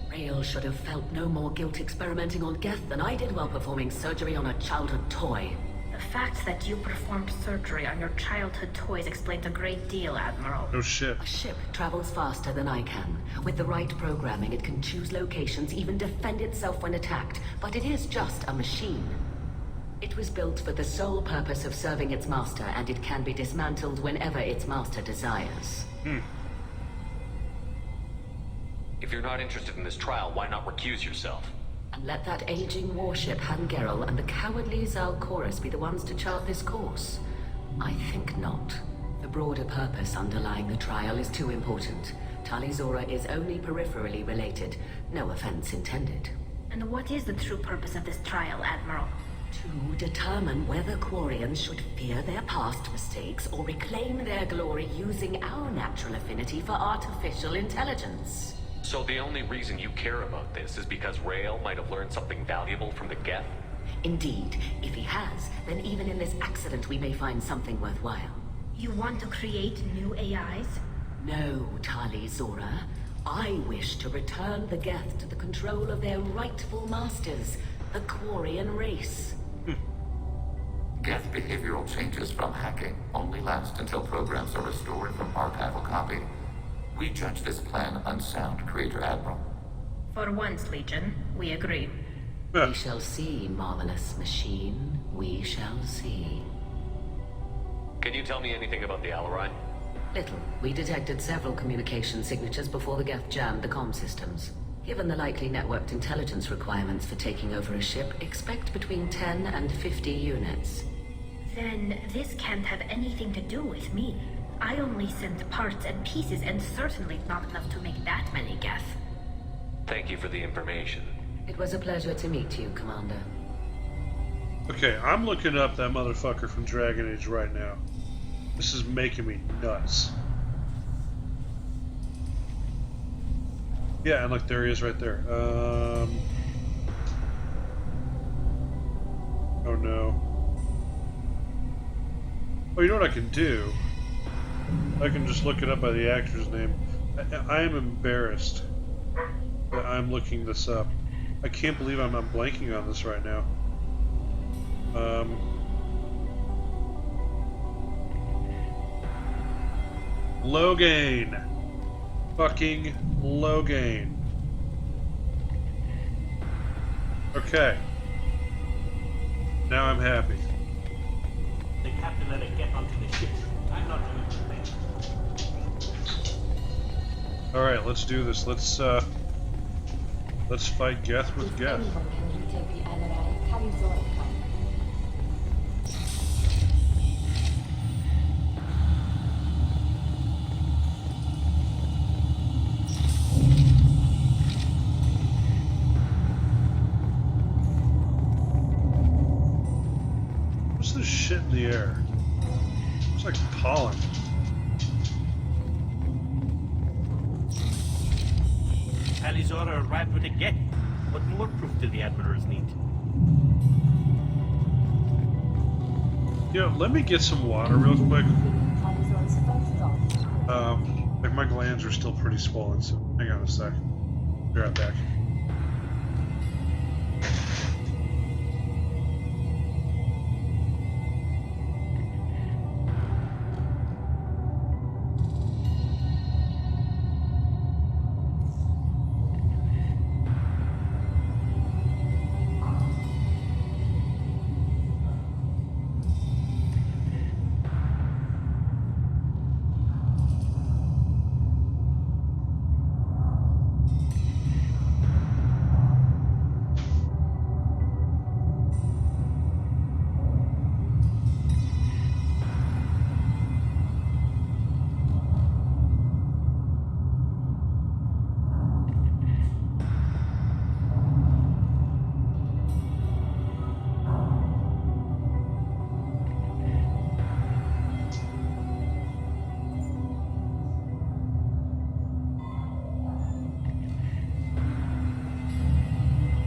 Rail should have felt no more guilt experimenting on Geth than I did while performing surgery on a childhood toy. The fact that you performed surgery on your childhood toys explains a great deal, Admiral. No shit. A ship travels faster than I can. With the right programming, it can choose locations, even defend itself when attacked. But it is just a machine. It was built for the sole purpose of serving its master, and it can be dismantled whenever its master desires. If you're not interested in this trial, why not recuse yourself? And let that aging warship Hangerel and the cowardly Zalcorus be the ones to chart this course? I think not. The broader purpose underlying the trial is too important. Talizora is only peripherally related. No offense intended. And what is the true purpose of this trial, Admiral? To determine whether Quarians should fear their past mistakes or reclaim their glory using our natural affinity for artificial intelligence. So the only reason you care about this is because Rael might have learned something valuable from the Geth? Indeed. If he has, then even in this accident we may find something worthwhile. You want to create new AIs? No, Talizora. I wish to return the Geth to the control of their rightful masters, the Quarian race. Geth behavioral changes from hacking only last until programs are restored from archival copy. We judge this plan unsound, Creator Admiral. For once, Legion, we agree. We shall see, marvelous machine. We shall see. Can you tell me anything about the Alarai? Little. We detected several communication signatures before the Geth jammed the comm systems. Given the likely networked intelligence requirements for taking over a ship, expect between 10 and 50 units. Then this can't have anything to do with me. I only sent parts and pieces, and certainly not enough to make that many Geth. Thank you for the information. It was a pleasure to meet you, Commander. Okay, I'm looking up that motherfucker from Dragon Age right now. This is making me nuts. Yeah, and look, there he is right there. Oh no. Oh, you know what I can do? I can just look it up by the actor's name. I am embarrassed that I'm looking this up. I can't believe I'm blanking on this right now. Logain. Fucking Logain. Okay. Now I'm happy. The captain let it get onto the ship. I'm not doing the thing. Alright, let's do this. Let's fight Geth with Geth. What's this shit in the air? It's like pollen. Talizora arrived with a Geth. What more proof do the admirals need? Yeah, let me get some water real quick. Like my glands are still pretty swollen, so hang on a sec. Be right back.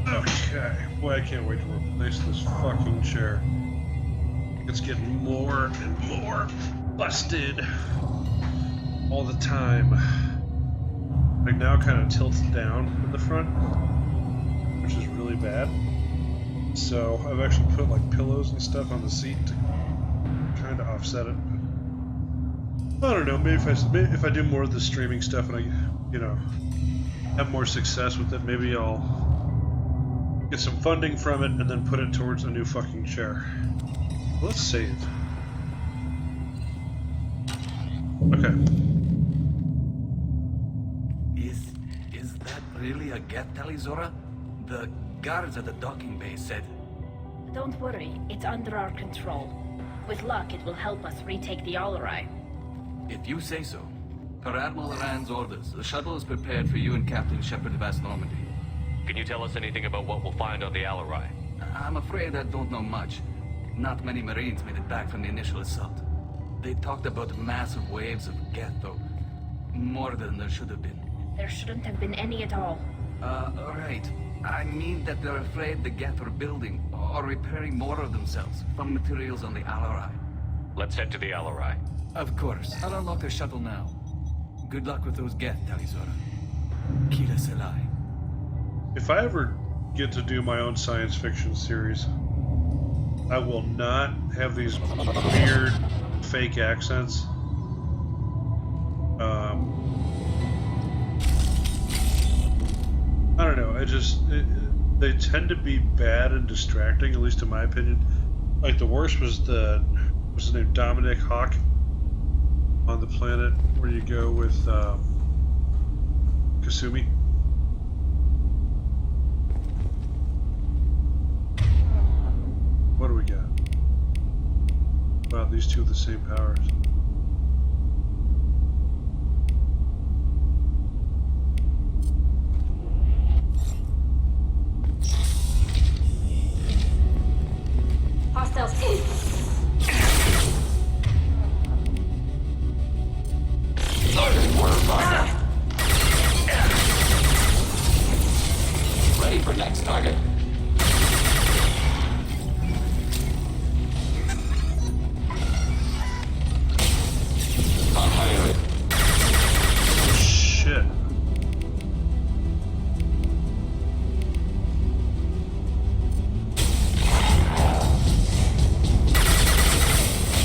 Okay, boy, I can't wait to replace this fucking chair. It's getting more and more busted all the time. Like now kind of tilts down in the front, which is really bad. So I've actually put like pillows and stuff on the seat to kind of offset it. I don't know, maybe if I do more of the streaming stuff and I, you know, have more success with it, maybe I'll get some funding from it and then put it towards a new fucking chair. Let's save. Okay. Is that really a Geth, Talizora? The guards at the docking bay said. Don't worry, it's under our control. With luck, it will help us retake the Alarai. If you say so. Per Admiral Rand's orders, the shuttle is prepared for you and Captain Shepard of West Normandy. Can you tell us anything about what we'll find on the Alarai? I'm afraid I don't know much. Not many Marines made it back from the initial assault. They talked about massive waves of Geth, though. More than there should have been. There shouldn't have been any at all. Right. I mean that they're afraid the Geth are building or repairing more of themselves from materials on the Alarai. Let's head to the Alarai. Of course. I'll unlock the shuttle now. Good luck with those Geth, Talizora. Kira Selai. If I ever get to do my own science fiction series, I will not have these weird fake accents. I don't know, they tend to be bad and distracting, at least in my opinion. Like the worst was what's his name, Dominic Hawk on the planet where you go with Kasumi. What do we got? Wow, these two have the same powers. next target. On my way. Shit.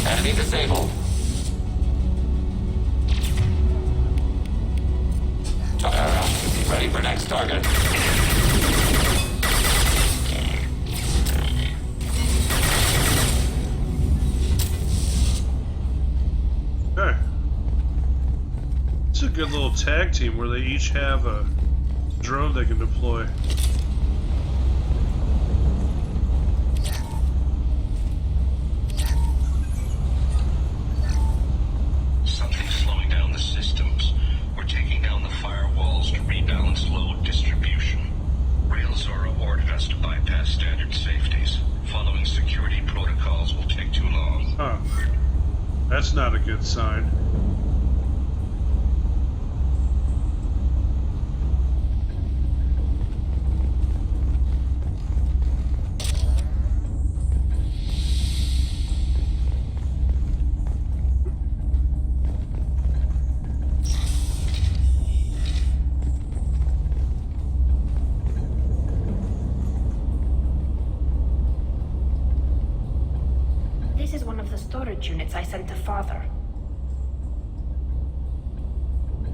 Enemy disabled. Ready for next target. Okay. It's a good little tag team where they each have a drone they can deploy. Something's slowing down the systems. We're taking down the firewalls to rebalance load distribution. Railzora ordered us to bypass standard safeties. Following security protocols will take too long. Huh. That's not a good sign. This is one of the storage units I sent to Father.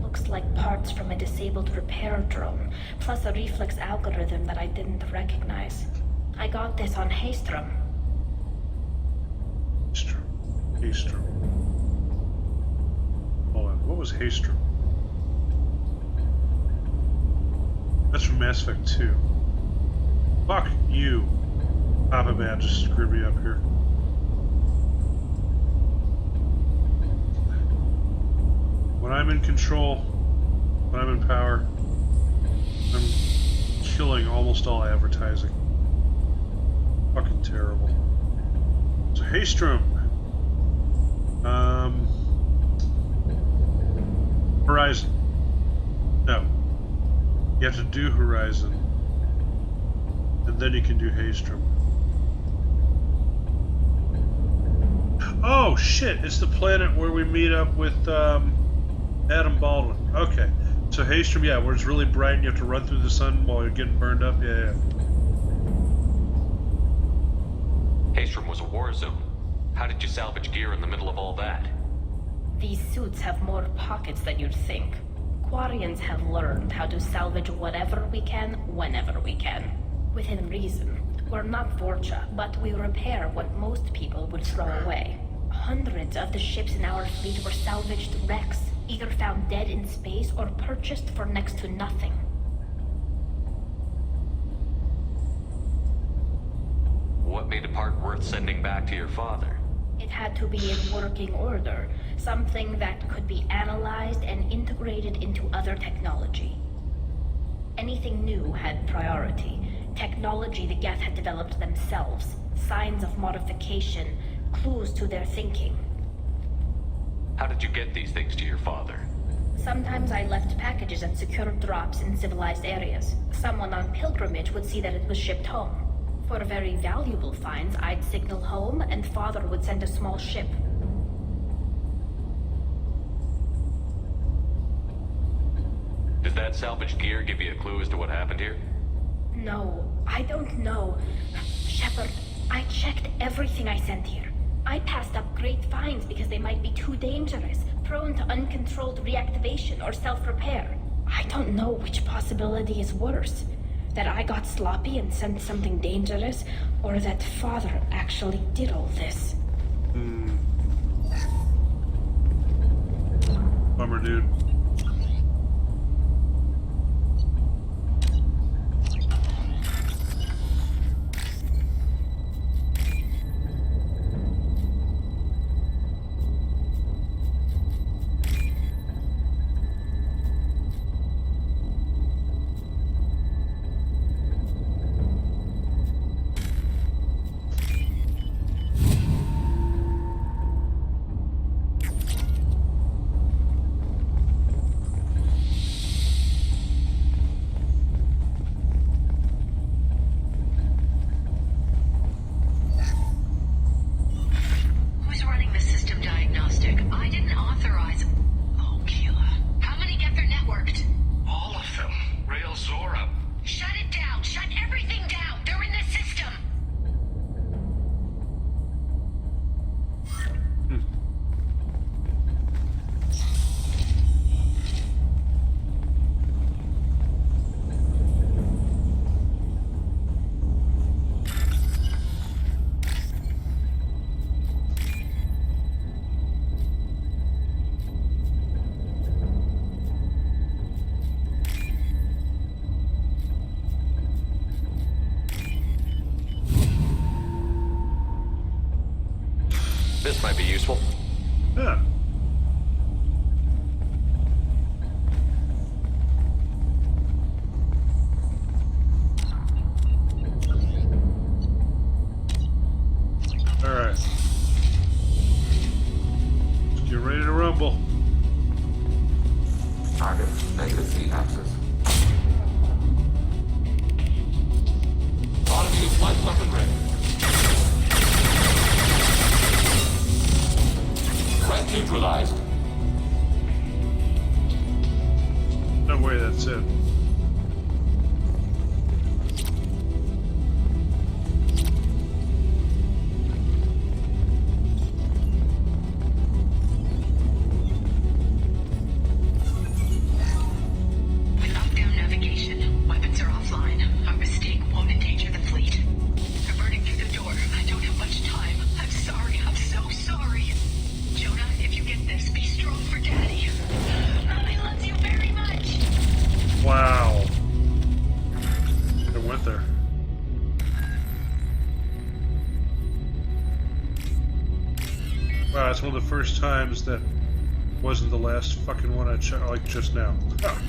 Looks like parts from a disabled repair drone, plus a reflex algorithm that I didn't recognize. I got this on Haystrom. Haystrom. Hold on, what was Haystrom? That's from Mass Effect 2. Fuck you. Papa Man just screwed me up here. When I'm in control, when I'm in power, I'm killing almost all advertising. Fucking terrible. So Haystrom. Horizon. No. You have to do Horizon. And then you can do Haystrom. Oh shit, it's the planet where we meet up with Adam Baldwin. Okay. So Haystrom, yeah, where it's really bright and you have to run through the sun while you're getting burned up. Yeah. Haystrom was a war zone. How did you salvage gear in the middle of all that? These suits have more pockets than you'd think. Quarians have learned how to salvage whatever we can, whenever we can. Within reason. We're not Vorcha, but we repair what most people would throw away. Hundreds of the ships in our fleet were salvaged wrecks, either found dead in space or purchased for next to nothing. What made a part worth sending back to your father? It had to be in working order, something that could be analyzed and integrated into other technology. Anything new had priority. Technology the Geth had developed themselves, signs of modification, clues to their thinking. How did you get these things to your father? Sometimes I left packages at secure drops in civilized areas. Someone on pilgrimage would see that it was shipped home. For very valuable finds, I'd signal home, and Father would send a small ship. Does that salvaged gear give you a clue as to what happened here? No, I don't know. Shepard, I checked everything I sent here. I passed up great finds because they might be too dangerous, prone to uncontrolled reactivation or self-repair. I don't know which possibility is worse. That I got sloppy and sent something dangerous, or that Father actually did all this. Bummer, dude. useful. Yeah. Alright. Let's get ready to rumble. Target, negative Z-axis. Automated light weapon ready. Threat neutralized. No way that's it. Lockdown navigation. Weapons are offline. Our mistake won't endanger the fleet. They're burning through the door. I don't have much time. I'm sorry. I'm so sorry. Jonah, if you get this, be strong for Daddy. Mommy loves you very much. Wow. It went there. Wow, it's one of the first times that wasn't the last fucking one I checked, like just now. Ah.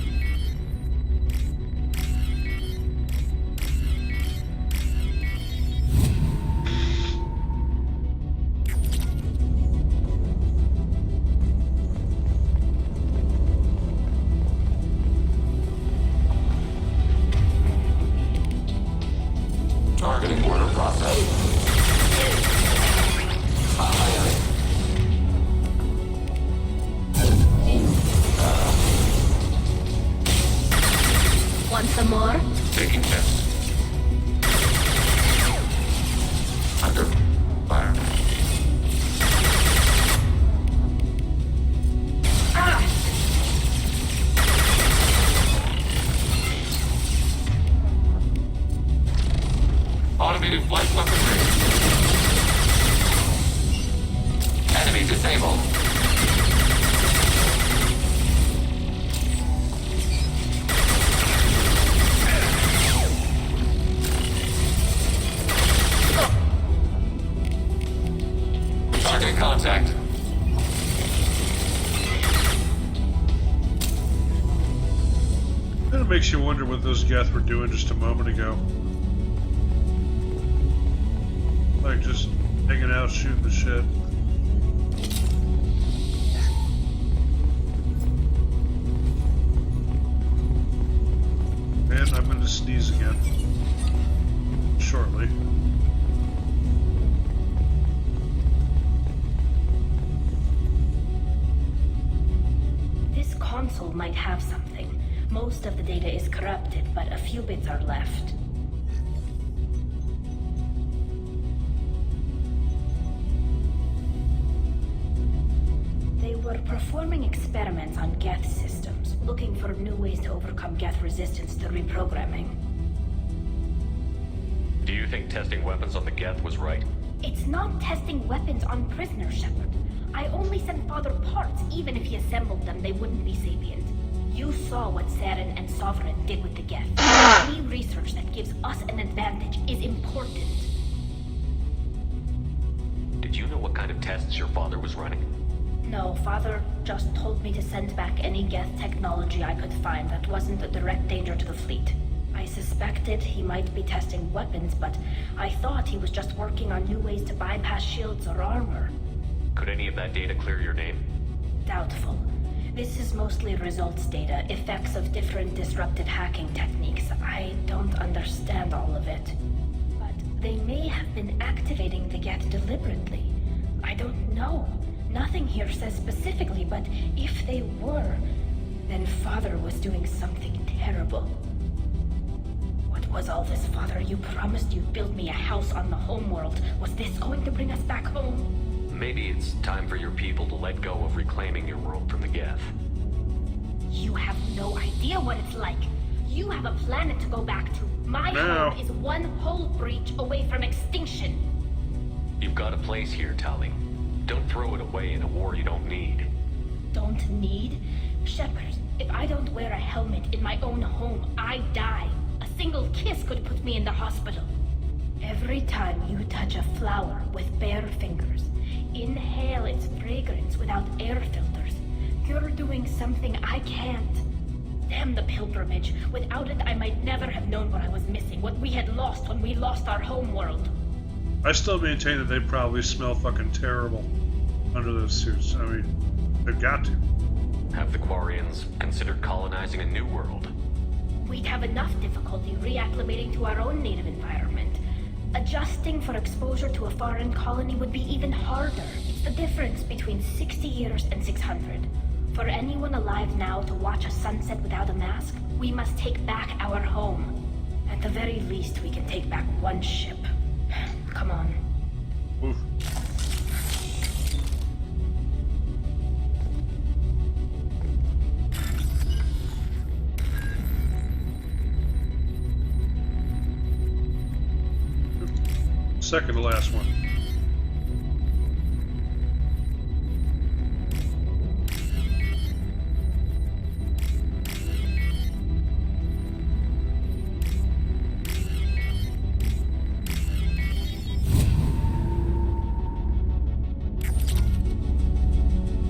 Targeting order process. Want some more? Taking test. Under fire. Automated flight weapon ready. Enemy disabled. Target contact. Kind of makes you wonder what those Geth were doing just a moment ago. Like just hanging out, shooting the shit. And I'm gonna sneeze again. Shortly. This console might have something. Most of the data is corrupted, but a few bits are left. They were performing experiments on Geth systems, looking for new ways to overcome Geth resistance to reprogramming. Do you think testing weapons on the Geth was right? It's not testing weapons on prisoners, Shepard. I only sent Father parts. Even if he assembled them, they wouldn't be sapient. You saw what Saren and Sovereign did with the Geth. Any research that gives us an advantage is important. Did you know what kind of tests your father was running? No, Father just told me to send back any Geth technology I could find that wasn't a direct danger to the fleet. I suspected he might be testing weapons, but I thought he was just working on new ways to bypass shields or armor. Could any of that data clear your name? Doubtful. This is mostly results data, effects of different disrupted hacking techniques. I don't understand all of it. But they may have been activating the Geth deliberately. I don't know. Nothing here says specifically, but if they were, then Father was doing something terrible. What was all this, Father? You promised you'd build me a house on the homeworld. Was this going to bring us back home? Maybe it's time for your people to let go of reclaiming your world from the Geth. You have no idea what it's like. You have a planet to go back to. My home is one hull breach away from extinction. You've got a place here, Tali. Don't throw it away in a war you don't need. Don't need? Shepard, if I don't wear a helmet in my own home, I die. A single kiss could put me in the hospital. Every time you touch a flower with bare fingers, inhale its fragrance without air filters. You're doing something I can't. Damn the pilgrimage. Without it, I might never have known what I was missing, what we had lost when we lost our homeworld. I still maintain that they probably smell fucking terrible under those suits. I mean, they've got to. Have the Quarians considered colonizing a new world? We'd have enough difficulty reacclimating to our own native environment. Adjusting for exposure to a foreign colony would be even harder. It's the difference between 60 years and 600. For anyone alive now to watch a sunset without a mask, we must take back our home. At the very least, we can take back one ship. Come on. Oof. Second to last one.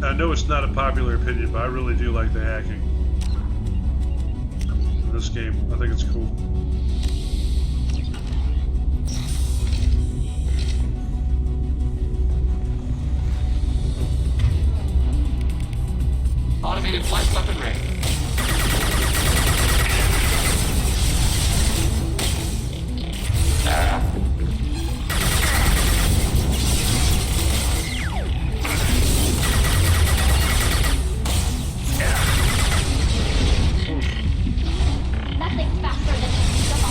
I know it's not a popular opinion, but I really do like the hacking in this game. I think it's cool. Automated flight weapon ready. Nothing faster than the speed of a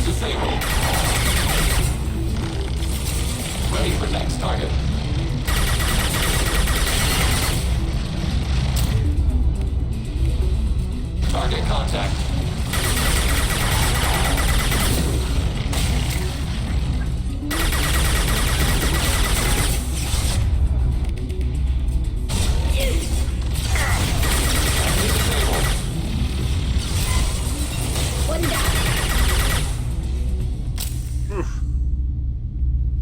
Disabled. Ready for next target. Target contact. one down. Oof.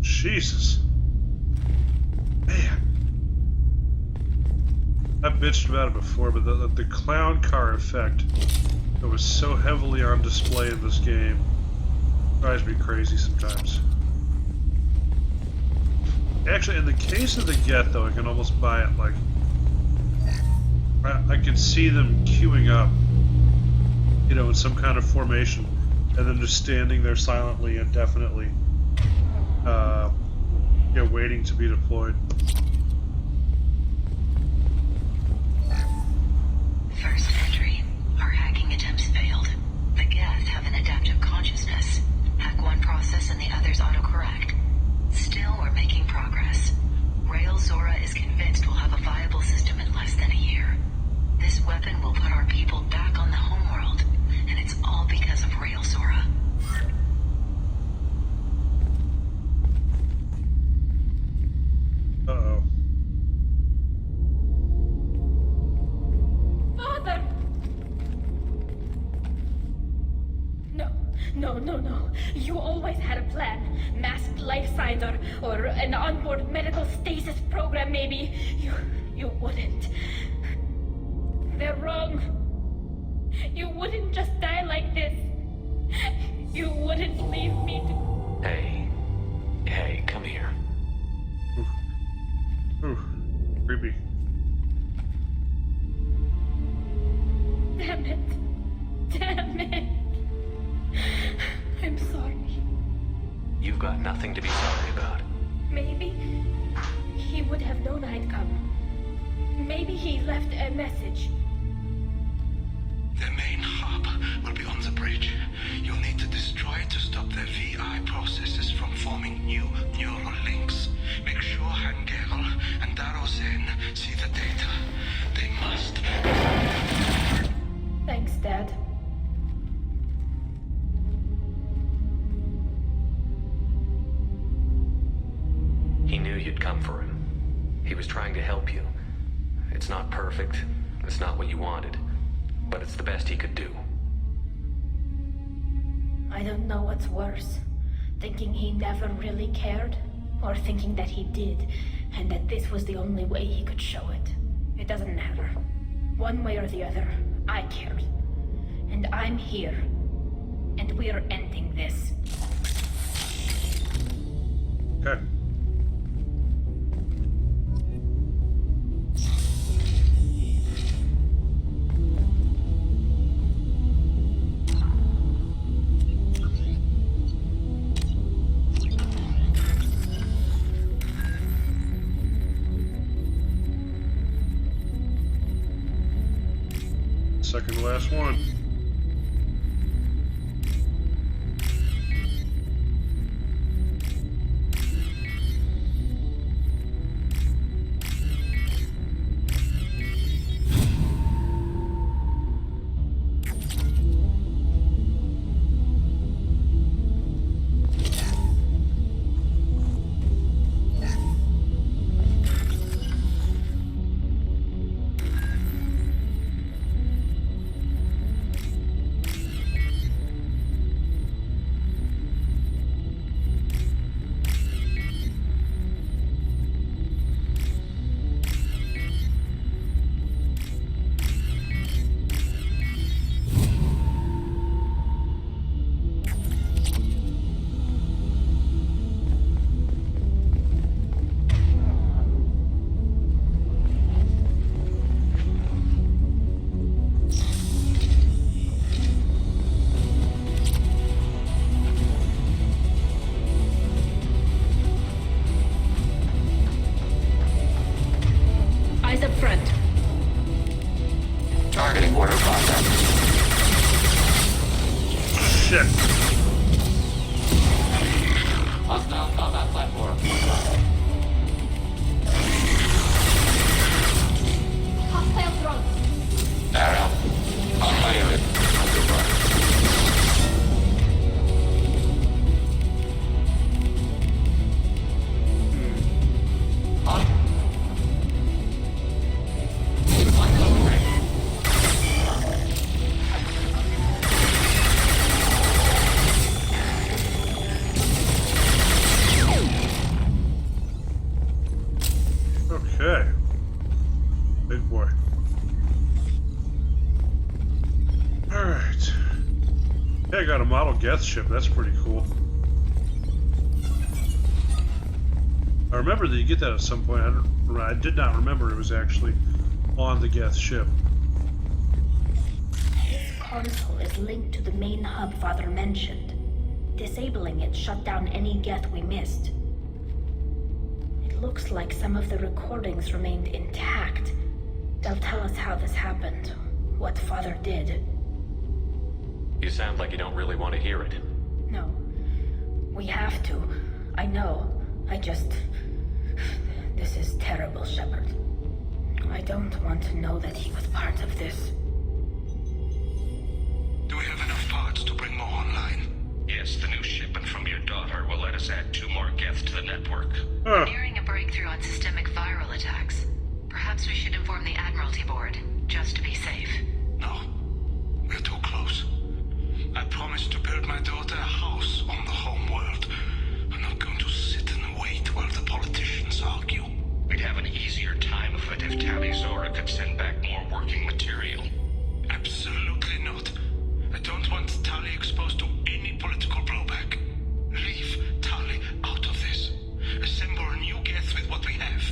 Jesus. Man. I bitched about it before, but the clown car effect that was so heavily on display in this game drives me crazy sometimes. Actually, in the case of the Geth, though, I can almost buy it. Like, I can see them queuing up, you know, in some kind of formation, and then just standing there silently, indefinitely, you know, waiting to be deployed. First entry. Our hacking attempts failed. The Geth have an adaptive consciousness. Hack one process and the others autocorrect. Still, we're making progress. Rail Zora is convinced we'll have a viable system in less than a year. This weapon will put our people back on the homeworld, and it's all because of Rail Zora. Uh-oh. Father! No. You always had a plan. Masked life signs or an onboard medical stasis program, maybe. You wouldn't. They're wrong. You wouldn't just die like this. You wouldn't leave me to... Hey, come here. Ooh, creepy. Damn it. I'm sorry. You've got nothing to be sorry about. Maybe he would have known I'd come. Maybe he left a message. Their main hub will be on the bridge. You'll need to destroy it to stop their VI processes from forming new neural links. Make sure Hangel and Darozen see the data. They must. Thanks, Dad. He knew you'd come for him. He was trying to help you. It's not perfect. It's not what you wanted. But it's the best he could do. I don't know what's worse. Thinking he never really cared, or thinking that he did, and that this was the only way he could show it. It doesn't matter. One way or the other, I cared. And I'm here. And we're ending this. Okay. Second to last one. Okay. Big boy. Alright. Hey, I got a model Geth ship. That's pretty cool. I remember that you get that at some point. I did not remember it was actually on the Geth ship. This console is linked to the main hub Father mentioned. Disabling it shut down any Geth we missed. It looks like some of the recordings remained intact. They'll tell us how this happened, what Father did. You sound like you don't really want to hear it. No. We have to. I know. This is terrible, Shepard. I don't want to know that he was part of this. Do we have enough parts to bring more online? Yes, the new shipment from your daughter will let us add 2 more Geth to the network. We're nearing a breakthrough on systemic viral attacks. Perhaps we should inform the Admiralty Board, just to be safe. No. We're too close. I promised to build my daughter a house on the home world. I'm not going to sit and wait while the politicians argue. We'd have an easier time of it if Tali Zora could send back more working material. Absolutely not. I don't want Tali exposed to any political blowback. Leave Tali out of this. Assemble a new Geth with what we have.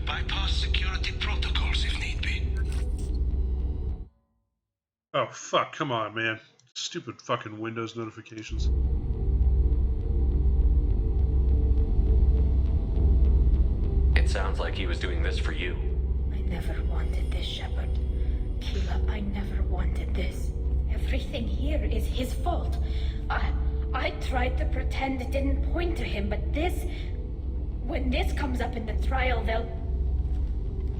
Bypass security protocols if need be. Oh, fuck. Come on, man. Stupid fucking Windows notifications. It sounds like he was doing this for you. I never wanted this, Shepard. Keela, I never wanted this. Everything here is his fault. I tried to pretend it didn't point to him, but this... When this comes up in the trial, they'll...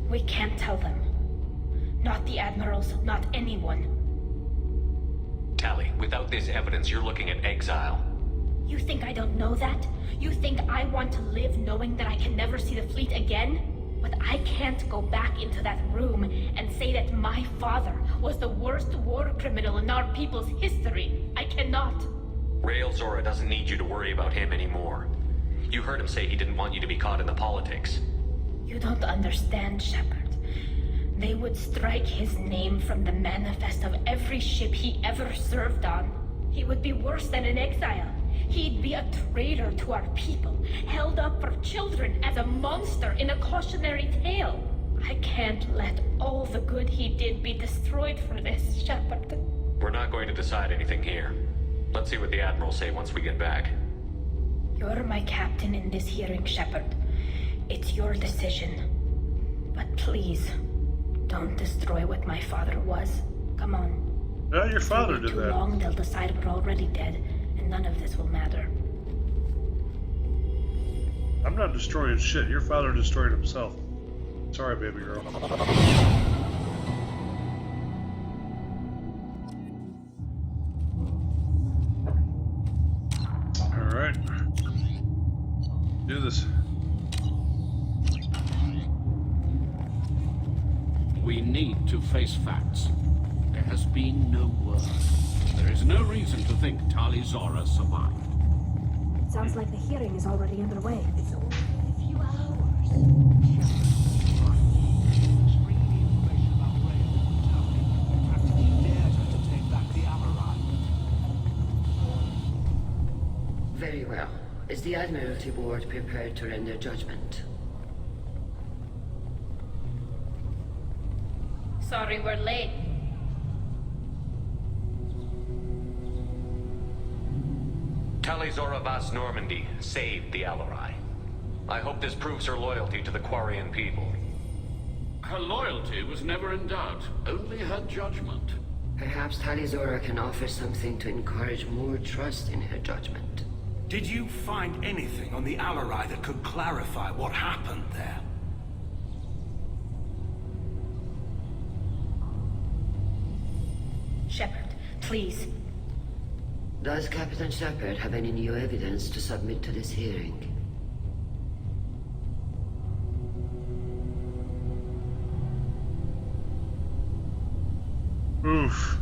We can't tell them. Not the admirals, not anyone. Tali, without this evidence, you're looking at exile. You think I don't know that? You think I want to live knowing that I can never see the fleet again? But I can't go back into that room and say that my father was the worst war criminal in our people's history. I cannot. Rael Zora doesn't need you to worry about him anymore. You heard him say he didn't want you to be caught in the politics. You don't understand, Shepard. They would strike his name from the manifest of every ship he ever served on. He would be worse than an exile. He'd be a traitor to our people, held up for children as a monster in a cautionary tale. I can't let all the good he did be destroyed for this, Shepard. We're not going to decide anything here. Let's see what the Admirals say once we get back. You're my captain in this hearing, Shepard. It's your decision. But please, don't destroy what my father was. Come on. Yeah, your father did too that. Long, they'll decide we're already dead, and none of this will matter. I'm not destroying shit. Your father destroyed himself. Sorry, baby girl. Alright. Do this. We need to face facts. There has been no word. There is no reason to think Tali Zora survived. Sounds like the hearing is already underway. It's only a few hours. Very well. Is the Admiralty Board prepared to render judgment? Sorry we're late. Tali Zora Vas Normandy saved the Alarai. I hope this proves her loyalty to the Quarian people. Her loyalty was never in doubt, only her judgment. Perhaps Tali Zora can offer something to encourage more trust in her judgment. Did you find anything on the Alarai that could clarify what happened there? Shepard, please. Does Captain Shepard have any new evidence to submit to this hearing? Oof.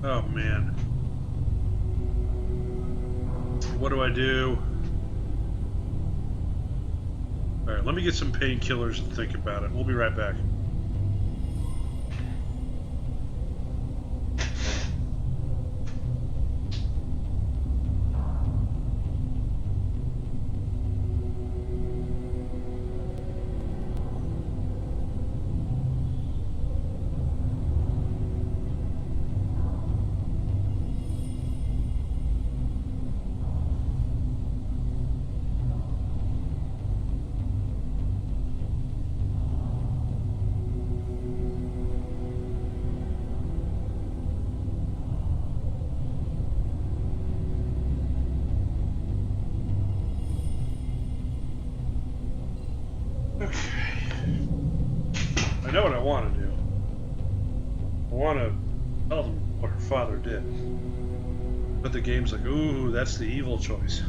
Oh man. What do I do? Alright, let me get some painkillers and think about it. We'll be right back. I know what I want to do. I want to tell them what her father did. But the game's like, ooh, that's the evil choice.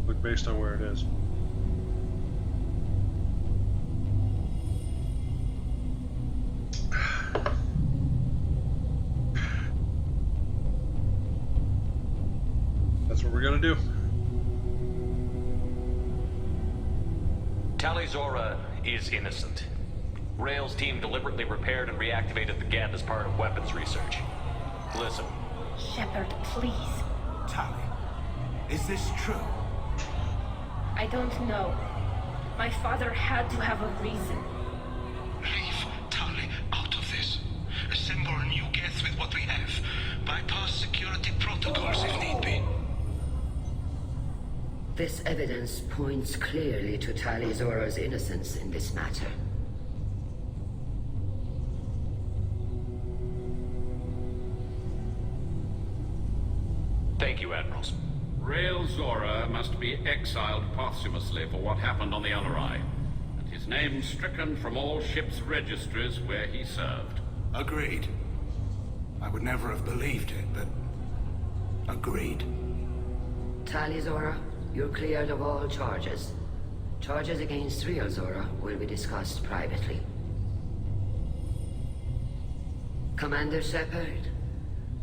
Look, based on where it is. That's what we're gonna do. Tali Zora is innocent. Rael's team deliberately repaired and reactivated the Geth as part of weapons research. Listen. Shepard, please. Tali, is this true? I don't know. My father had to have a reason. Leave Tali out of this. Assemble a new Geth with what we have. Bypass security protocols if need be. This evidence points clearly to Tali Zora's innocence in this matter. Thank you, Admirals. Rael Zora must be exiled posthumously for what happened on the Alarai, and his name stricken from all ships' registries where he served. Agreed. I would never have believed it, but... agreed. Tali Zora, you're cleared of all charges. Charges against real Zora will be discussed privately. Commander Shepard,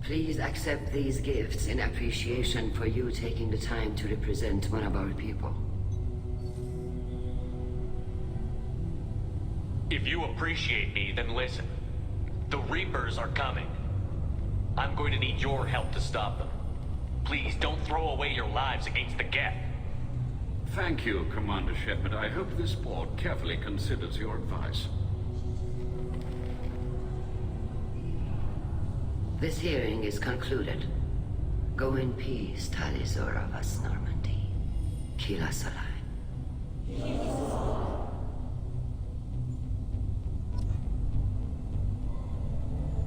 please accept these gifts in appreciation for you taking the time to represent one of our people. If you appreciate me, then listen. The Reapers are coming. I'm going to need your help to stop them. Please don't throw away your lives against the Geth. Thank you, Commander Shepard. I hope this board carefully considers your advice. This hearing is concluded. Go in peace, Tali Zora vas Normandy. Kila Salai.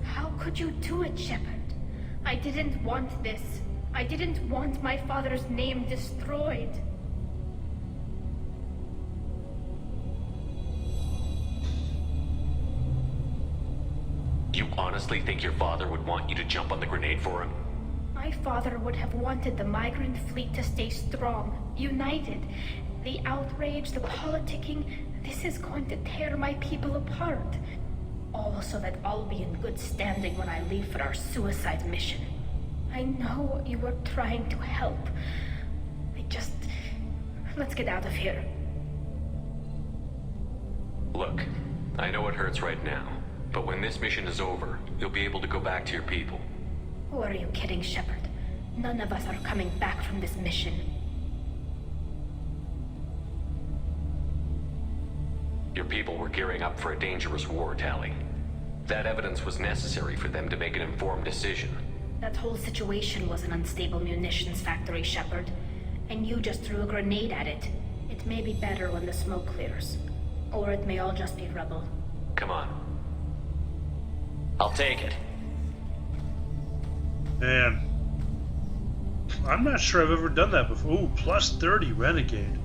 How could you do it, Shepard? I didn't want this. I didn't want my father's name destroyed. You honestly think your father would want you to jump on the grenade for him? My father would have wanted the migrant fleet to stay strong, united. The outrage, the politicking, this is going to tear my people apart. All so that I'll be in good standing when I leave for our suicide mission. I know you were trying to help. Let's get out of here. Look, I know it hurts right now, but when this mission is over, you'll be able to go back to your people. Who are you kidding, Shepard? None of us are coming back from this mission. Your people were gearing up for a dangerous war, Tali. That evidence was necessary for them to make an informed decision. That whole situation was an unstable munitions factory, Shepard. And you just threw a grenade at it. It may be better when the smoke clears. Or it may all just be rubble. Come on. I'll take it. Man. I'm not sure I've ever done that before. Ooh, plus 30 Renegade.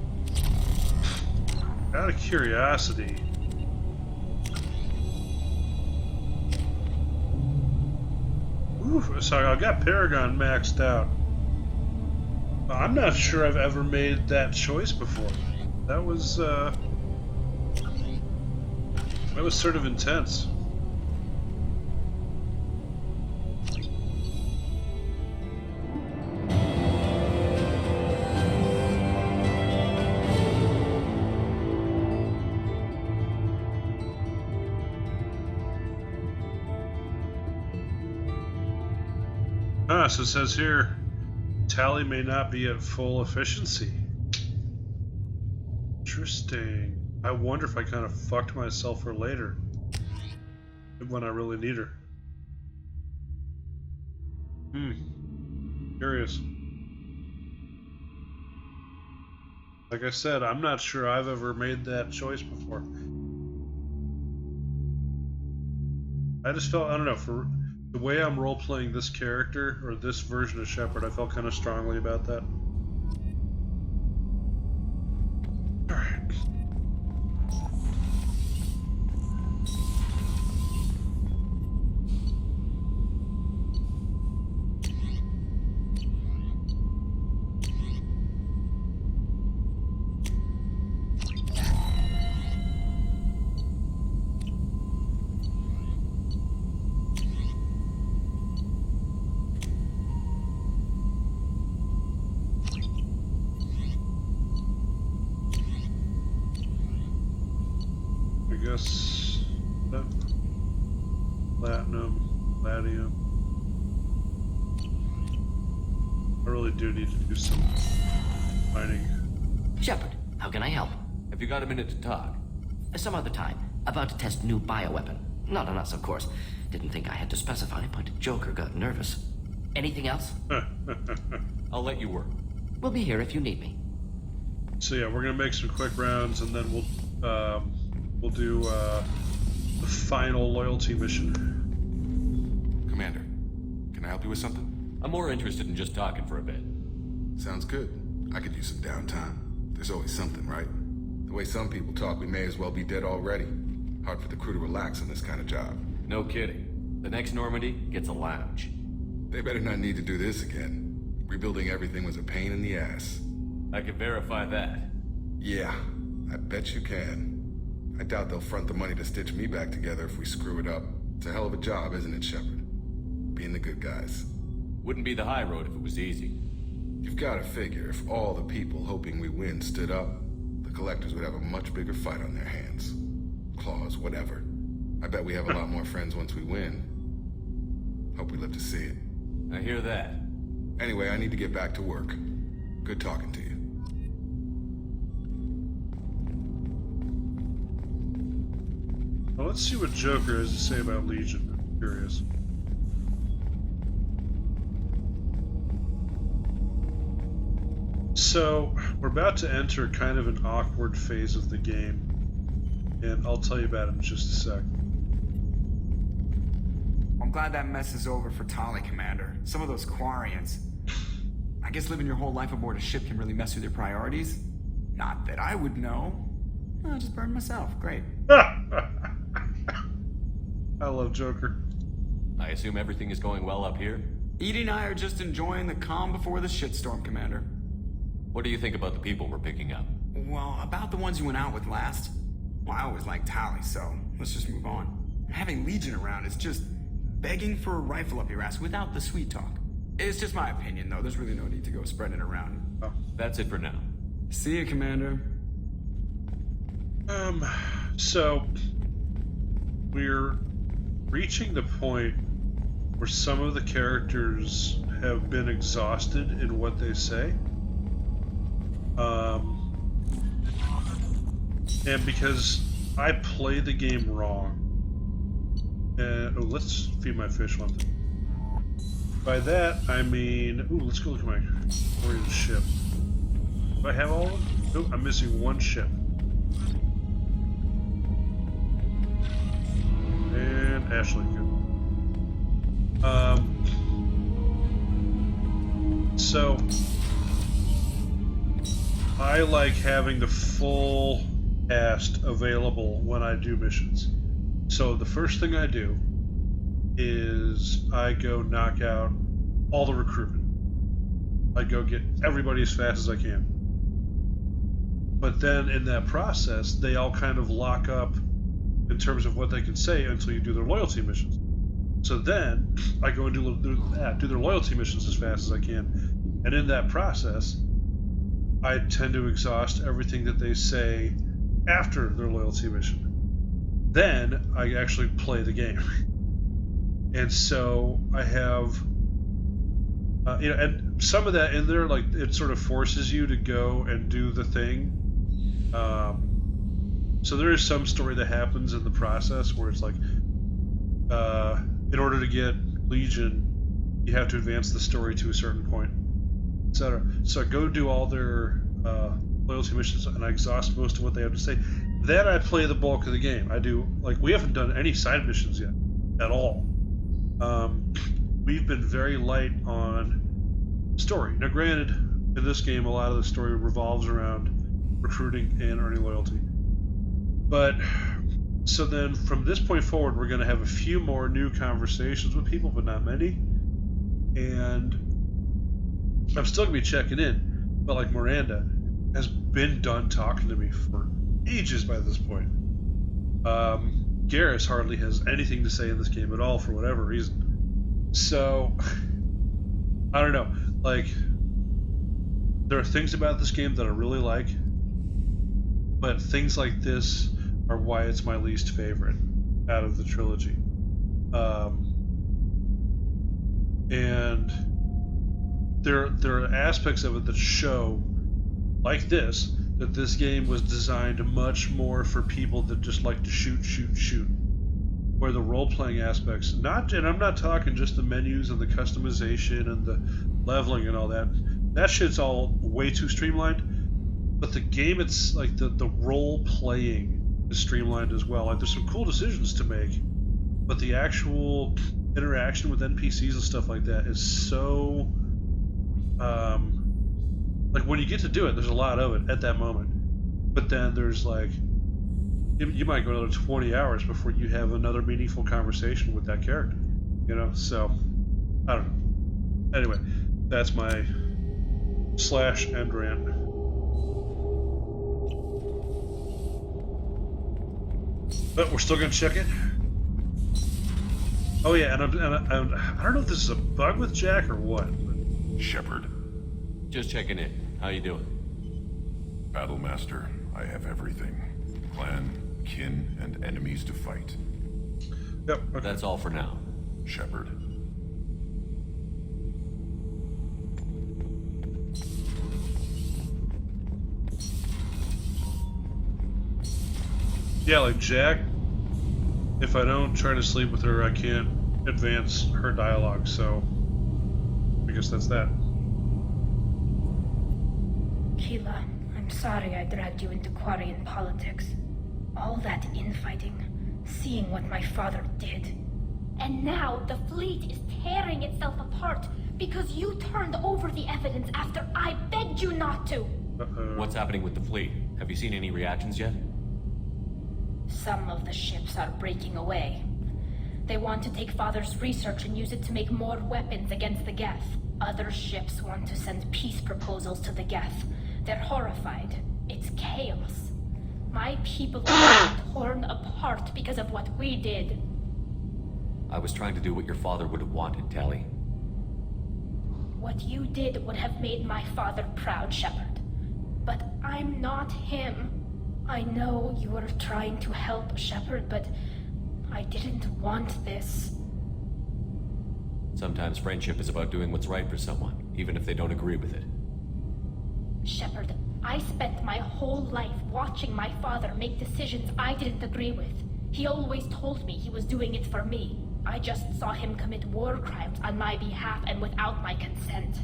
Out of curiosity. Ooh, sorry, I got Paragon maxed out. I'm not sure I've ever made that choice before. That was sort of intense. So it says here, Tali may not be at full efficiency. Interesting. I wonder if I kind of fucked myself for later. When I really need her. Curious. Like I said, I'm not sure I've ever made that choice before. I just felt, I don't know, for the way I'm role-playing this character, or this version of Shepard, I felt kind of strongly about that. Alright. Platinum, palladium. I really do need to do some mining. Shepard, how can I help? Have you got a minute to talk? Some other time. About to test new bioweapon. Not on us, of course. Didn't think I had to specify, but Joker got nervous. Anything else? I'll let you work. We'll be here if you need me. So yeah, we're gonna make some quick rounds, and then we'll do the final loyalty mission. Commander, can I help you with something? I'm more interested in just talking for a bit. Sounds good. I could use some downtime. There's always something, right? The way some people talk, we may as well be dead already. Hard for the crew to relax on this kind of job. No kidding. The next Normandy gets a lounge. They better not need to do this again. Rebuilding everything was a pain in the ass. I can verify that. Yeah, I bet you can. I doubt they'll front the money to stitch me back together if we screw it up. It's a hell of a job, isn't it, Shepard? Being the good guys. Wouldn't be the high road if it was easy. You've got to figure if all the people hoping we win stood up, the collectors would have a much bigger fight on their hands. Claws, whatever. I bet we have a lot more friends once we win. Hope we live to see it. I hear that. Anyway, I need to get back to work. Good talking to you. Well, let's see what Joker has to say about Legion. I'm curious. So, we're about to enter kind of an awkward phase of the game, and I'll tell you about it in just a sec. I'm glad that mess is over for Tali, Commander. Some of those Quarians. I guess living your whole life aboard a ship can really mess with your priorities. Not that I would know. I just burned myself. Great. I love Joker. I assume everything is going well up here? Edie and I are just enjoying the calm before the shitstorm, Commander. What do you think about the people we're picking up? Well, about the ones you went out with last. Well, I always liked Tali, so let's just move on. Having Legion around is just begging for a rifle up your ass without the sweet talk. It's just my opinion, though. There's really no need to go spreading it around. Oh. That's it for now. See you, Commander. So we're reaching the point where some of the characters have been exhausted in what they say. And because I play the game wrong. And let's feed my fish one thing. By that, I mean, let's go look at my Orion ship. Do I have all of them? Nope, I'm missing one ship. And Ashley, good. So I like having the full cast available when I do missions. So the first thing I do is I go knock out all the recruitment. I go get everybody as fast as I can. But then in that process, they all kind of lock up in terms of what they can say until you do their loyalty missions. So then I go and do their loyalty missions as fast as I can. And in that process, I tend to exhaust everything that they say after their loyalty mission. Then I actually play the game. And so I have, and some of that in there, like it sort of forces you to go and do the thing. So there is some story that happens in the process where it's like, in order to get Legion, you have to advance the story to a certain point, etc. So I go do all their loyalty missions and I exhaust most of what they have to say. Then I play the bulk of the game. I do, like, we haven't done any side missions yet, at all. We've been very light on story. Now granted, in this game a lot of the story revolves around recruiting and earning loyalty. But, so then from this point forward we're going to have a few more new conversations with people, but not many. And I'm still going to be checking in, but like Miranda has been done talking to me for ages by this point. Garrus hardly has anything to say in this game at all for whatever reason. So, I don't know. Like, there are things about this game that I really like, but things like this are why it's my least favorite out of the trilogy. And there are aspects of it that show, like this, that this game was designed much more for people that just like to shoot. Where the role-playing aspects, and I'm not talking just the menus and the customization and the leveling and all that. That shit's all way too streamlined. But the game, it's like the role-playing is streamlined as well. Like there's some cool decisions to make, but the actual interaction with NPCs and stuff like that is so like when you get to do it, there's a lot of it at that moment. But then there's like, you might go another 20 hours before you have another meaningful conversation with that character. You know, so I don't know. Anyway, that's my slash end rant. But we're still gonna check it. Oh yeah, and I don't know if this is a bug with Jack or what. Shepard. Just checking in. How you doing? Battlemaster, I have everything. Clan, kin, and enemies to fight. Yep. Okay. That's all for now. Shepard. Yeah, like Jack, if I don't try to sleep with her, I can't advance her dialogue, so I guess that's that. Keela, I'm sorry I dragged you into Quarian politics. All that infighting, seeing what my father did. And now the fleet is tearing itself apart because you turned over the evidence after I begged you not to. What's happening with the fleet? Have you seen any reactions yet? Some of the ships are breaking away. They want to take Father's research and use it to make more weapons against the Geth. Other ships want to send peace proposals to the Geth. They're horrified. It's chaos. My people are torn apart because of what we did. I was trying to do what your father would have wanted, Tali. What you did would have made my father proud, Shepard. But I'm not him. I know you were trying to help, Shepard, but I didn't want this. Sometimes friendship is about doing what's right for someone, even if they don't agree with it. Shepard, I spent my whole life watching my father make decisions I didn't agree with. He always told me he was doing it for me. I just saw him commit war crimes on my behalf and without my consent.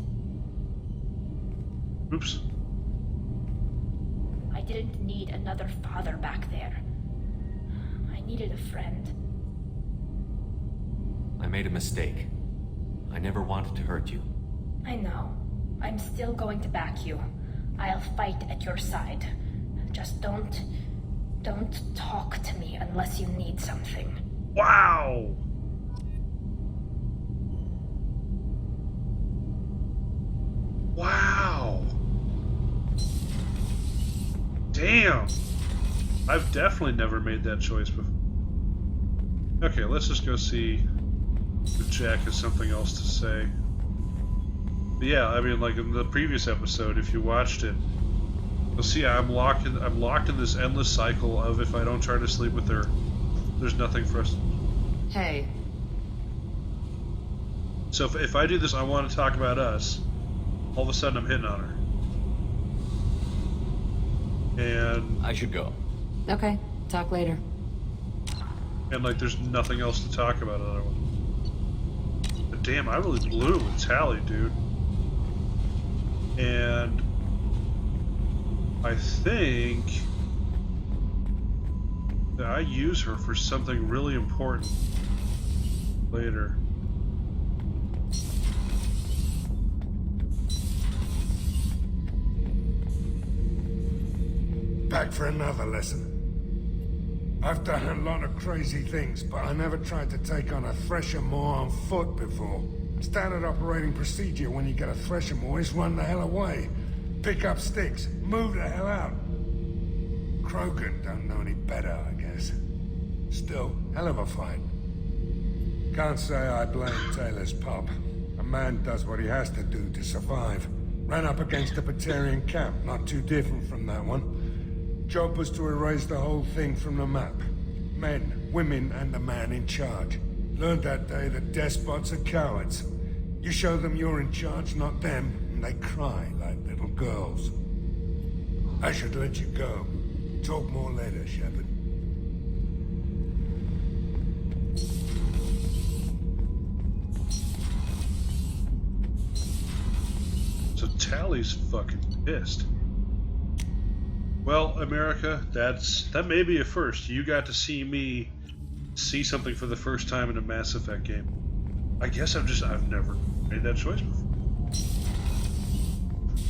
Oops. I didn't need another father back there. I needed a friend. I made a mistake. I never wanted to hurt you. I know. I'm still going to back you. I'll fight at your side. Just don't talk to me unless you need something. Wow! Wow! Damn! I've definitely never made that choice before. Okay, let's just go see if Jack has something else to say. But yeah, I mean, like in the previous episode, if you watched it, you'll see I'm locked in this endless cycle of if I don't try to sleep with her, there's nothing for us. Hey. So if I do this, I want to talk about us. All of a sudden, I'm hitting on her. And I should go. Okay, talk later. And like, there's nothing else to talk about otherwise. But damn, I really blew with Tali, dude. And I think that I use her for something really important later. Back for another lesson. I've done a lot of crazy things, but I never tried to take on a Threshermore on foot before. Standard operating procedure when you get a Threshermore is run the hell away. Pick up sticks, move the hell out. Krogan don't know any better, I guess. Still, hell of a fight. Can't say I blame Taylor's pop. A man does what he has to do to survive. Ran up against a Batarian camp, not too different from that one. Job was to erase the whole thing from the map. Men, women, and the man in charge. Learned that day that despots are cowards. You show them you're in charge, not them, and they cry like little girls. I should let you go. Talk more later, Shepard. So Tali's fucking pissed. Well, America, that may be a first. You got to see me see something for the first time in a Mass Effect game. I guess I've never made that choice before.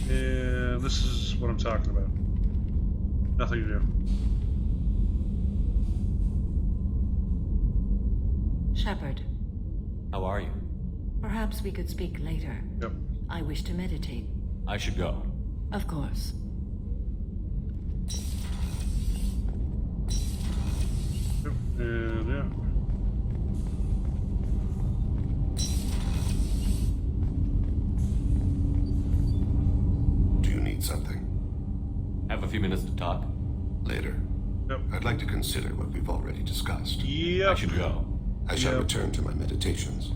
And this is what I'm talking about. Nothing to do. Shepard, How are you? Perhaps we could speak later. Yep. I wish to meditate. I should go. Of course. Yep. And yeah. Do you need something? Have a few minutes to talk? Later. Yep. I'd like to consider what we've already discussed. Yep. I should go. I shall Yep. return to my meditations.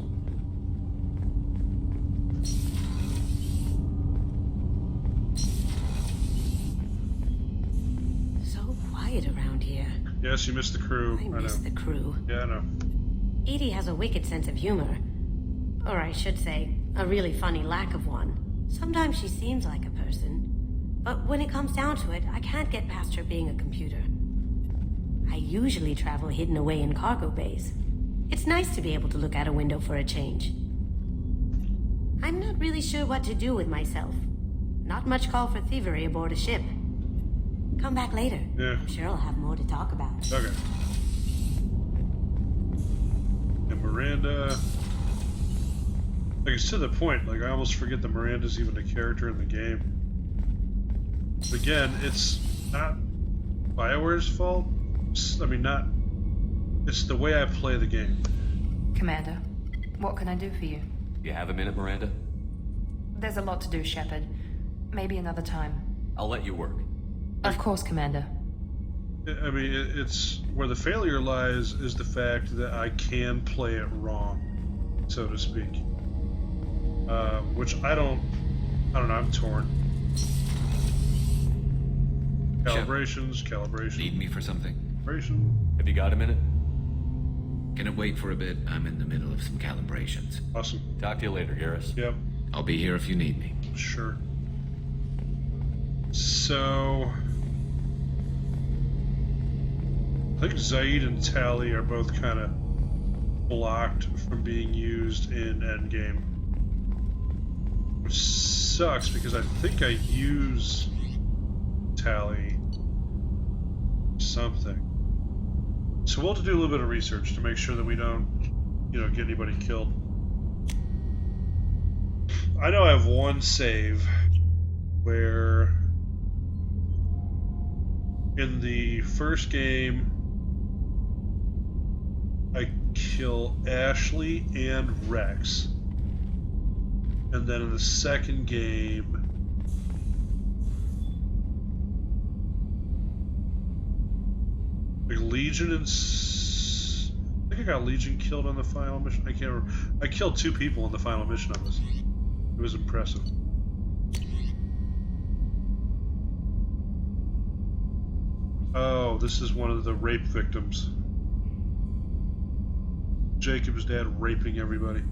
So quiet around here. Yes, you missed the crew. I miss the crew. Yeah, I know. Edie has a wicked sense of humor. Or I should say, a really funny lack of one. Sometimes she seems like a person. But when it comes down to it, I can't get past her being a computer. I usually travel hidden away in cargo bays. It's nice to be able to look out a window for a change. I'm not really sure what to do with myself. Not much call for thievery aboard a ship. Come back later. Yeah. I'm sure I'll have more to talk about. Okay. And Miranda... Like, it's to the point. Like, I almost forget that Miranda's even a character in the game. But again, it's not BioWare's fault. It's the way I play the game. Commander, what can I do for you? You have a minute, Miranda? There's a lot to do, Shepard. Maybe another time. I'll let you work. Of course, Commander. I mean, it's where the failure lies is the fact that I can play it wrong, so to speak. Which I don't know, I'm torn. Calibration. Need me for something? Calibration. Have you got a minute? Can it wait for a bit? I'm in the middle of some calibrations. Awesome. Talk to you later, Garrus. Yep. I'll be here if you need me. Sure. So... I think Zaid and Tali are both kind of blocked from being used in Endgame. Which sucks because I think I use Tali something. So we'll have to do a little bit of research to make sure that we don't, get anybody killed. I know I have one save where in the first game I kill Ashley and Rex. And then in the second game like Legion and I think I got Legion killed on the final mission. I can't remember. I killed 2 people on the final mission on this. It was impressive. Oh, this is one of the rape victims. Jacob's dad raping everybody.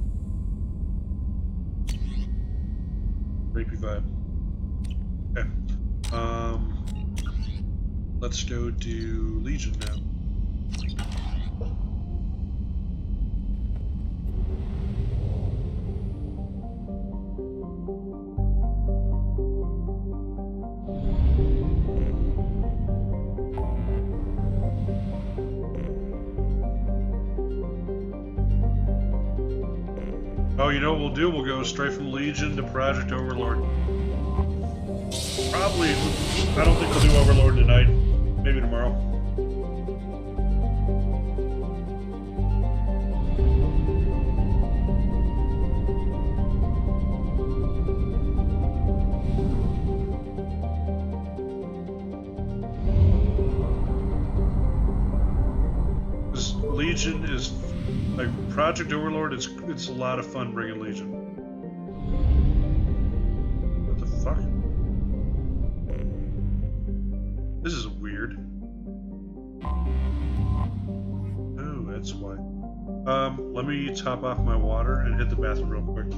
Rapey vibe. Okay. Let's go do Legion now. Oh, you know what we'll do? We'll go straight from Legion to Project Overlord. Probably, I don't think we'll do Overlord tonight. Maybe tomorrow. This Legion is like Project Overlord. It's a lot of fun bringing Legion. What the fuck? This is weird. Oh, that's why. Let me top off my water and hit the bathroom real quick.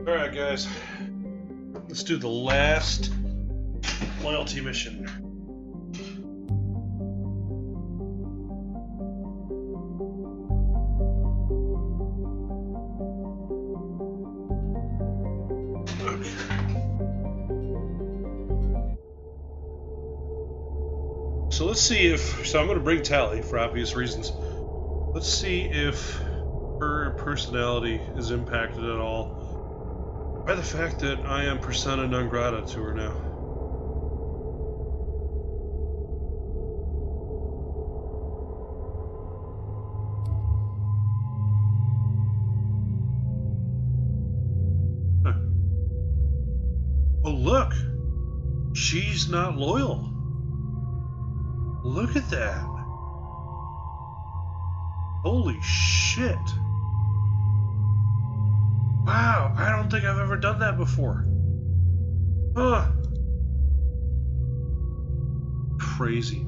Alright, guys. Let's do the last loyalty mission. So let's see if... So I'm going to bring Tali for obvious reasons. Let's see if her personality is impacted at all by the fact that I am persona non grata to her now. Huh. Oh, look! She's not loyal. Look at that. Holy shit. Wow, I don't think I've ever done that before. Huh. Crazy.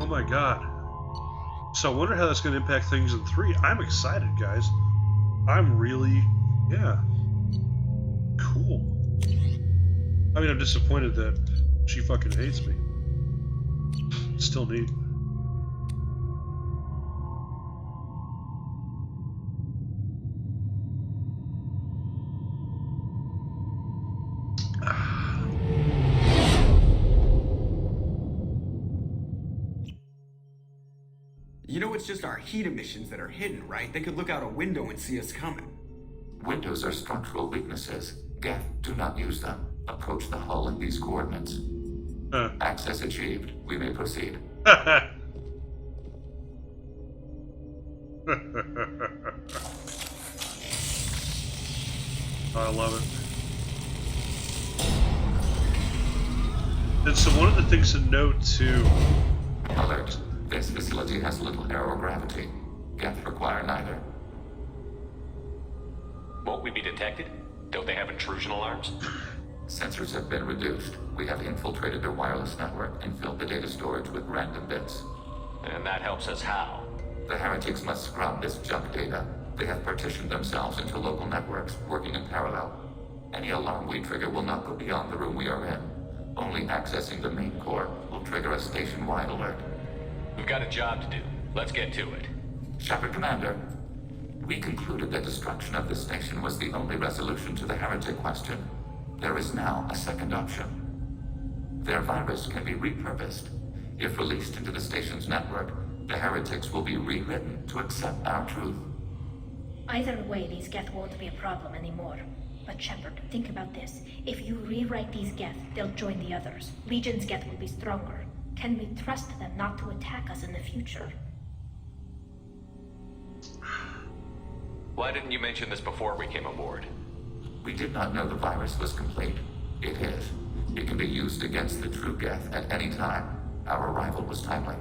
Oh my god. So I wonder how that's going to impact things in 3. I'm excited, guys. I'm really... Yeah. Cool. I mean, I'm disappointed that she fucking hates me. Still neat. You know, it's just our heat emissions that are hidden, right? They could look out a window and see us coming. Windows are structural weaknesses. Geth, do not use them. Approach the hull in these coordinates. Access achieved. We may proceed. I love it. And so one of the things to note too... Alert. This facility has little aerogravity. Geth require neither. Won't we be detected? Don't they have intrusion alarms? Sensors have been reduced. We have infiltrated their wireless network and filled the data storage with random bits. And that helps us how? The heretics must scrub this junk data. They have partitioned themselves into local networks, working in parallel. Any alarm we trigger will not go beyond the room we are in. Only accessing the main core will trigger a station-wide alert. We've got a job to do. Let's get to it. Shepard Commander, we concluded that destruction of the station was the only resolution to the heretic question. There is now a second option. Their virus can be repurposed. If released into the station's network, the heretics will be rewritten to accept our truth. Either way, these Geth won't be a problem anymore. But Shepard, think about this. If you rewrite these Geth, they'll join the others. Legion's Geth will be stronger. Can we trust them not to attack us in the future? Why didn't you mention this before we came aboard? We did not know the virus was complete. It is. It can be used against the true Geth at any time. Our arrival was timely.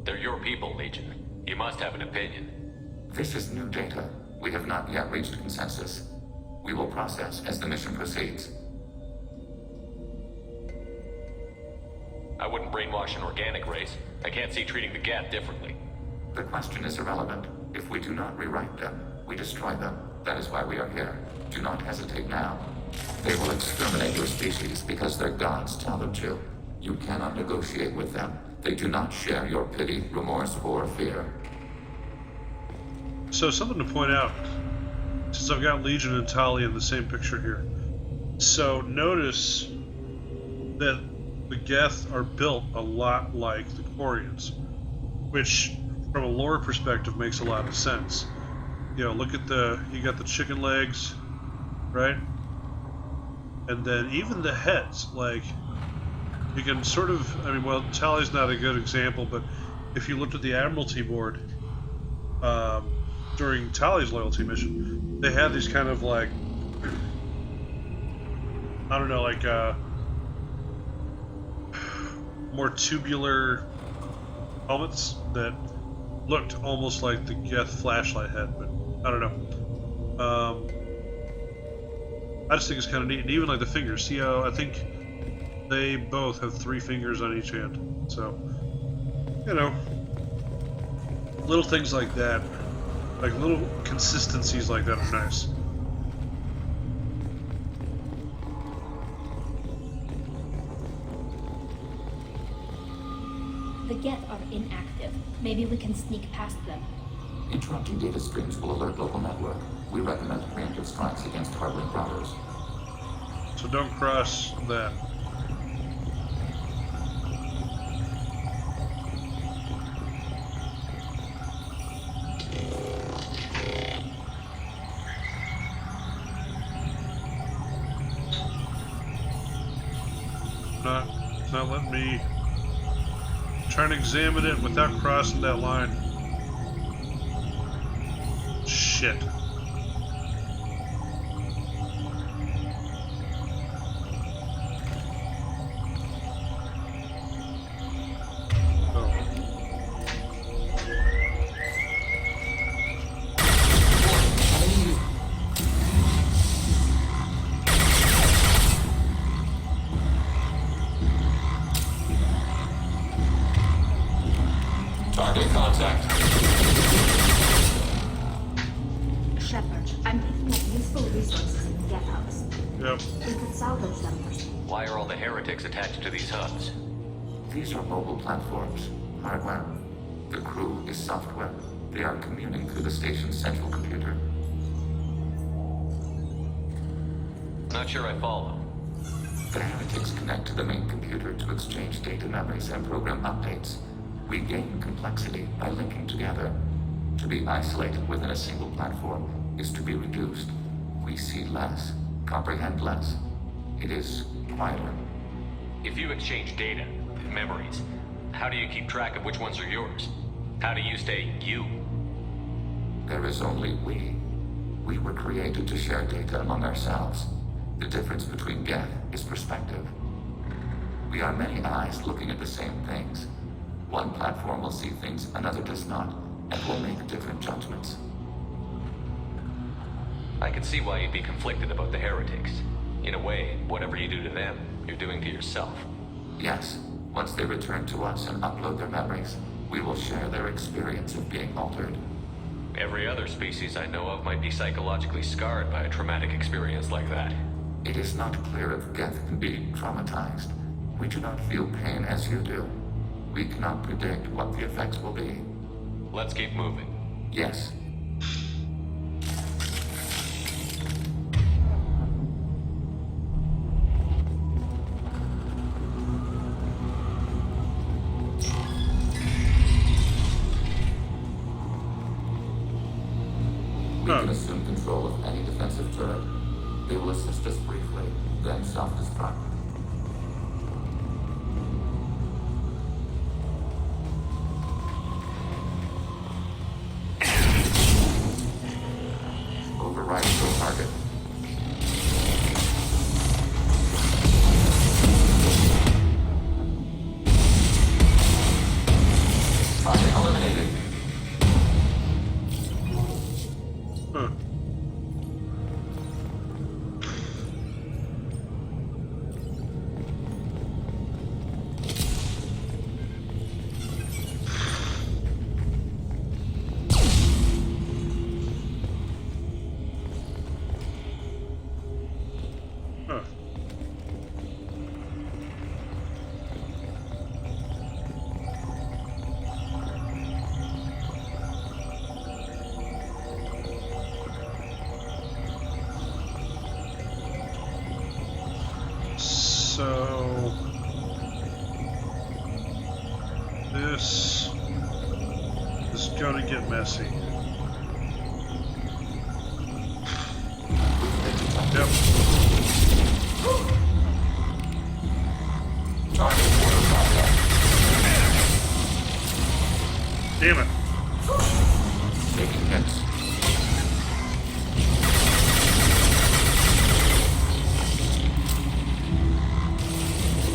They're your people, Legion. You must have an opinion. This is new data. We have not yet reached consensus. We will process as the mission proceeds. I wouldn't brainwash an organic race. I can't see treating the Geth differently. The question is irrelevant. If we do not rewrite them, we destroy them. That is why we are here. Do not hesitate now. They will exterminate your species because their gods tell them to. You cannot negotiate with them. They do not share your pity, remorse, or fear. So something to point out, since I've got Legion and Tali in the same picture here. So notice that the Geth are built a lot like the Quarians, which from a lore perspective makes a lot of sense. You know, look at you got the chicken legs, right? And then even the heads, like, you can sort of, I mean, well, Tali's not a good example, but if you looked at the Admiralty board, during Tali's loyalty mission, they had these kind of like, I don't know, like, more tubular helmets that looked almost like the Geth flashlight head, but I don't know. I just think it's kind of neat, and even like the fingers. See how I think they both have 3 fingers on each hand. So you know, little things like that, like little consistencies like that are nice. The Geth are inactive. Maybe we can sneak past them. Interrupting data streams will alert local network. We recommend preemptive strikes against harboring routers. So don't cross that. Not letting me try and examine it without crossing that line. Shit. Target contact. Shepard, I'm picking up useful resources in the Geth hubs. Yep. We could salvage them. Why are all the heretics attached to these hubs? These are mobile platforms. Hardware. The crew is software. They are communing through the station's central computer. Not sure I follow. The heretics connect to the main computer to exchange data memories and program updates. We gain complexity by linking together. To be isolated within a single platform is to be reduced. We see less, comprehend less. It is quieter. If you exchange data, memories, how do you keep track of which ones are yours? How do you stay you? There is only we. We were created to share data among ourselves. The difference between Geth is perspective. We are many eyes looking at the same things. One platform will see things another does not, and will make different judgments. I can see why you'd be conflicted about the heretics. In a way, whatever you do to them, you're doing to yourself. Yes, once they return to us and upload their memories, we will share their experience of being altered. Every other species I know of might be psychologically scarred by a traumatic experience like that. It is not clear if Geth can be traumatized. We do not feel pain as you do. We cannot predict what the effects will be. Let's keep moving. Yes. We can assume control of any defensive turret. They will assist us briefly, then self-destruct. Override your target. Target eliminated. Huh. So this is gonna get messy. Yep. Damn it. Taking hits.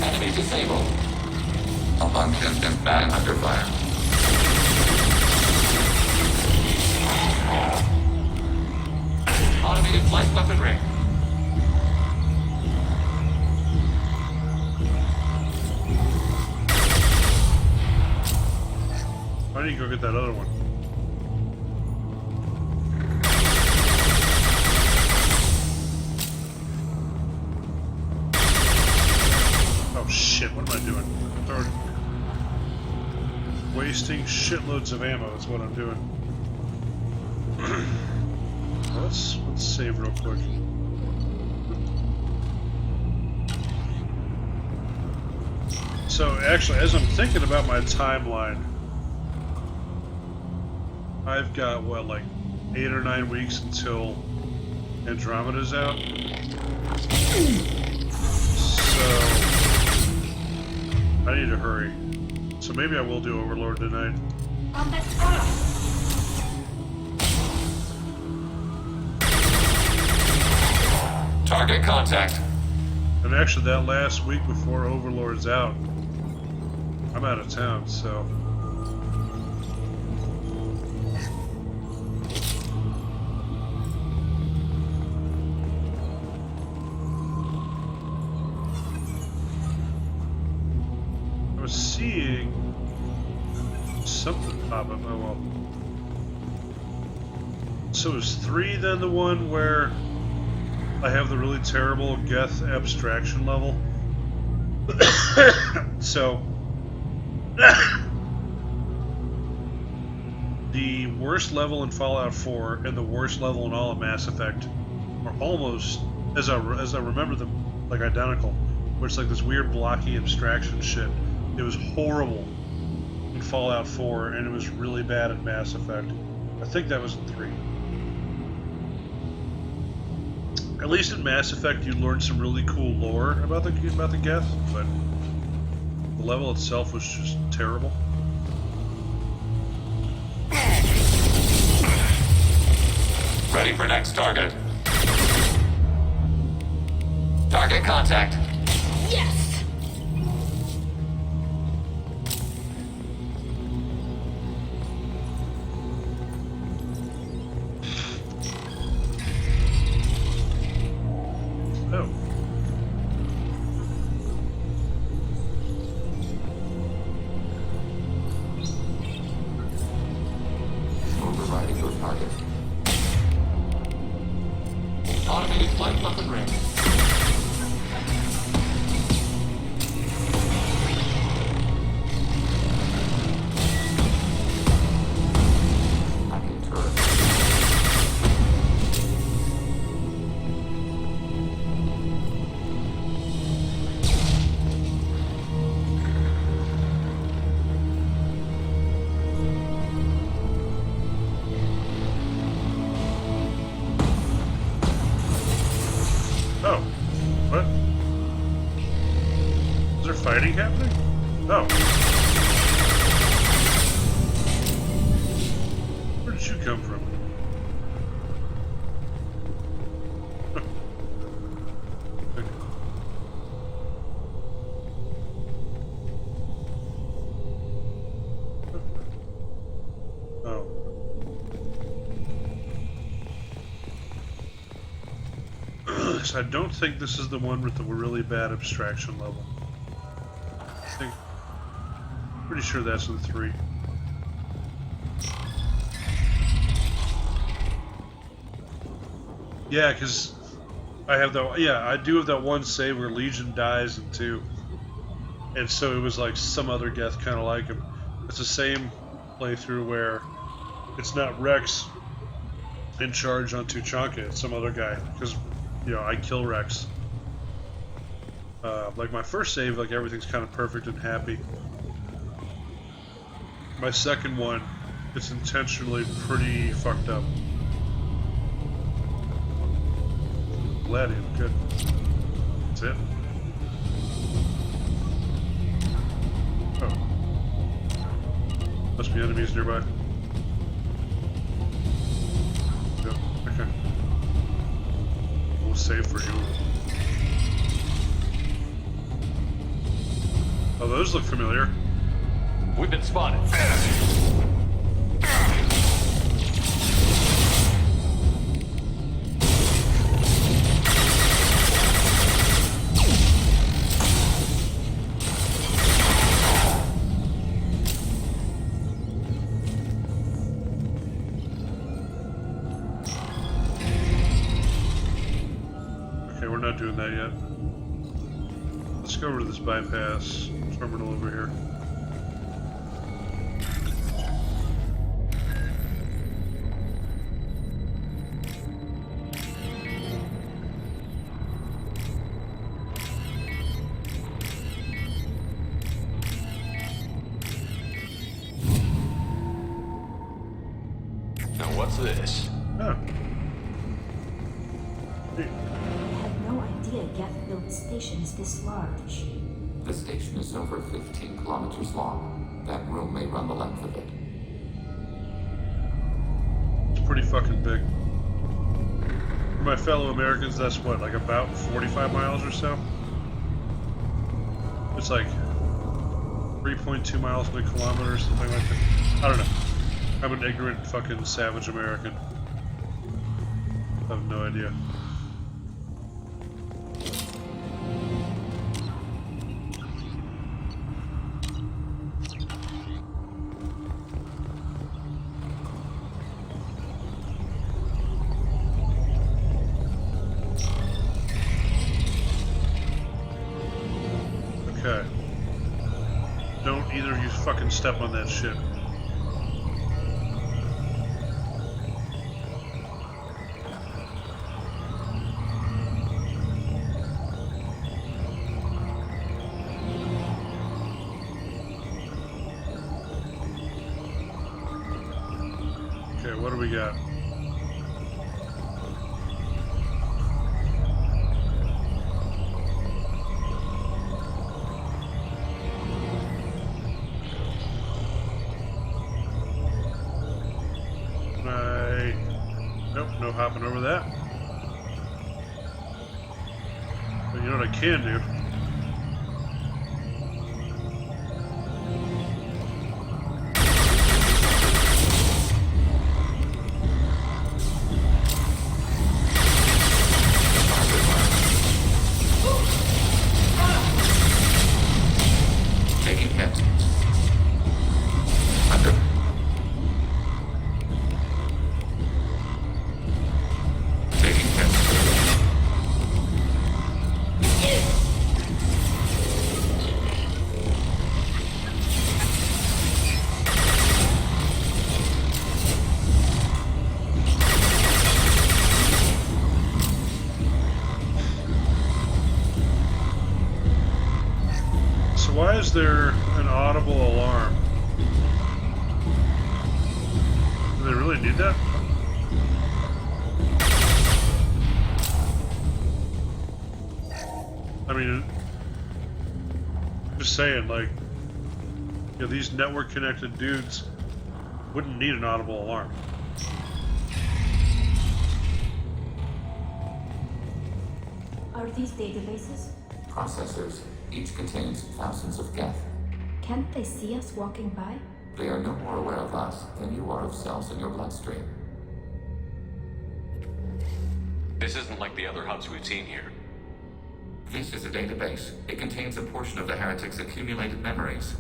Enemy disabled. A function and man under fire. Automated flight weaponry. Why don't you go get that other one? Oh shit, what am I doing? Wasting shitloads of ammo is what I'm doing. Let's save real quick. So actually, as I'm thinking about my timeline, I've got what, like 8 or 9 weeks until Andromeda's out. So I need to hurry. So maybe I will do Overlord tonight. Target contact. And actually, that last week before Overlord's out, I'm out of town, so. I was seeing something pop up. Oh well. So is 3 then the one where I have the really terrible Geth abstraction level? So the worst level in Fallout 4 and the worst level in all of Mass Effect are almost, as I remember them, like identical. Where it's like this weird blocky abstraction shit. It was horrible in Fallout 4 and it was really bad in Mass Effect. I think that was in 3. At least in Mass Effect, you learned some really cool lore about the Geth, but the level itself was just terrible. Ready for next target. Target contact. Yes! Oh. Overriding your target. Automated flight weapon ring. Hacking turret. Oh. What? Is there fighting happening? Oh. Where did you come from? Oh. So I don't think this is the one with the really bad abstraction level. Pretty sure that's in 3. Yeah, because I have I do have that one save where Legion dies in 2. And so it was like some other Geth kind of like him. It's the same playthrough where it's not Rex in charge on Tuchanka, it's some other guy. Because, you know, I kill Rex. Like my first save, like everything's kind of perfect and happy. My second one, it's intentionally pretty fucked up. Gladium, good. That's it. Oh. Must be enemies nearby. Yep, okay. We'll save for you. Oh, those look familiar. We've been spotted. not doing that yet. Let's go over to this bypass terminal over here. Now what's this? Oh. I had no idea Geth-built station is this large. The station is over 15 kilometers long. That room may run the length of it. It's pretty fucking big. For my fellow Americans, that's what, like about 45 miles or so? It's like 3.2 miles per kilometer or something like that. I don't know. I'm an ignorant fucking savage American. I have no idea. Okay. Don't either of you fucking step on that shit. Okay, what do we got? Nope, no hopping over that. But you know what I can do? Taking hit. Under. Taking hit. So why is there an audible alarm? Do they really need that? I mean, just saying, like, you know, these network connected dudes wouldn't need an audible alarm. Are these databases? Processors. Each contains thousands of Geth. Can't they see us walking by? They are no more aware of us than you are of cells in your bloodstream. This isn't like the other hubs we've seen here. This is a database. It contains a portion of the heretics' accumulated memories.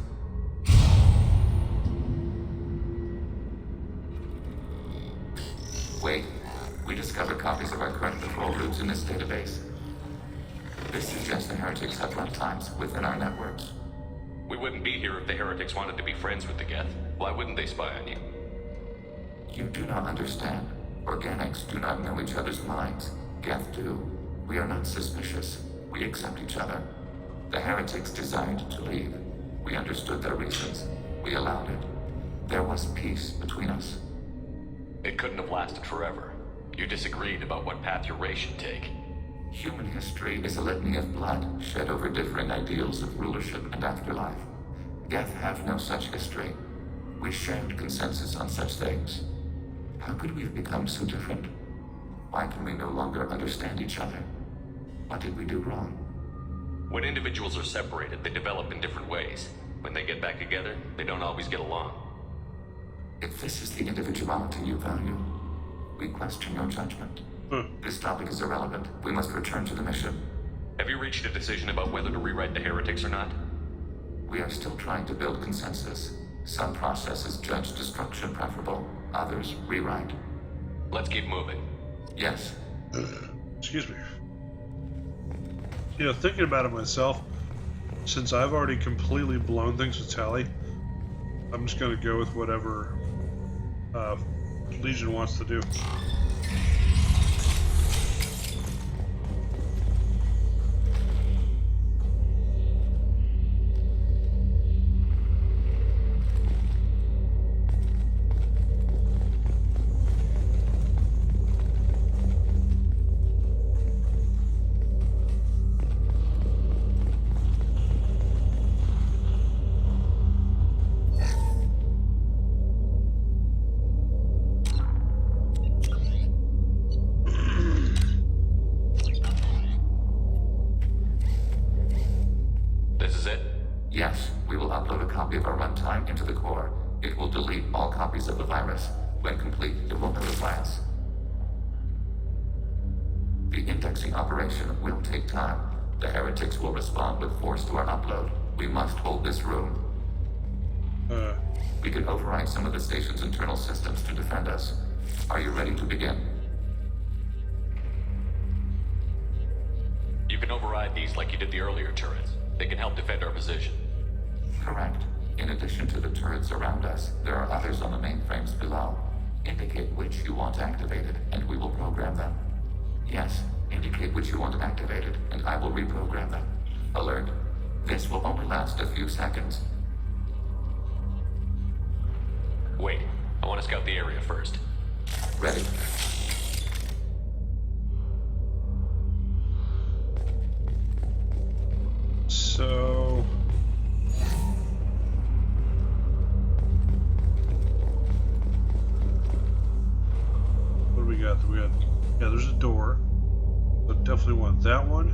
Wait. We discovered copies of our current patrol routes in this database. This suggests the heretics have runtimes within our networks. We wouldn't be here if the heretics wanted to be friends with the Geth. Why wouldn't they spy on you? You do not understand. Organics do not know each other's minds. Geth do. We are not suspicious. We accept each other. The heretics desired to leave. We understood their reasons. We allowed it. There was peace between us. It couldn't have lasted forever. You disagreed about what path your race should take. Human history is a litany of blood shed over differing ideals of rulership and afterlife. Geth have no such history. We shared consensus on such things. How could we have become so different? Why can we no longer understand each other? What did we do wrong? When individuals are separated, they develop in different ways. When they get back together, they don't always get along. If this is the individuality you value, we question your judgment. This topic is irrelevant. We must return to the mission. Have you reached a decision about whether to rewrite the heretics or not? We are still trying to build consensus. Some processes judge destruction preferable, others rewrite. Let's keep moving. Yes. Excuse me. You know, thinking about it myself, since I've already completely blown things with Tally, I'm just going to go with whatever Legion wants to do. Yes, we will upload a copy of our runtime into the core. It will delete all copies of the virus. When complete, it will notify us. The indexing operation will take time. The heretics will respond with force to our upload. We must hold this room. We can override some of the station's internal systems to defend us. Are you ready to begin? You can override these like you did the earlier turrets. They can help defend our position. Correct. In addition to the turrets around us, there are others on the mainframes below. Indicate which you want activated, and we will program them. Yes, indicate which you want activated, and I will reprogram them. Alert. This will only last a few seconds. Wait, I want to scout the area first. Ready. So... what do we got? Yeah, there's a door. I definitely want that one.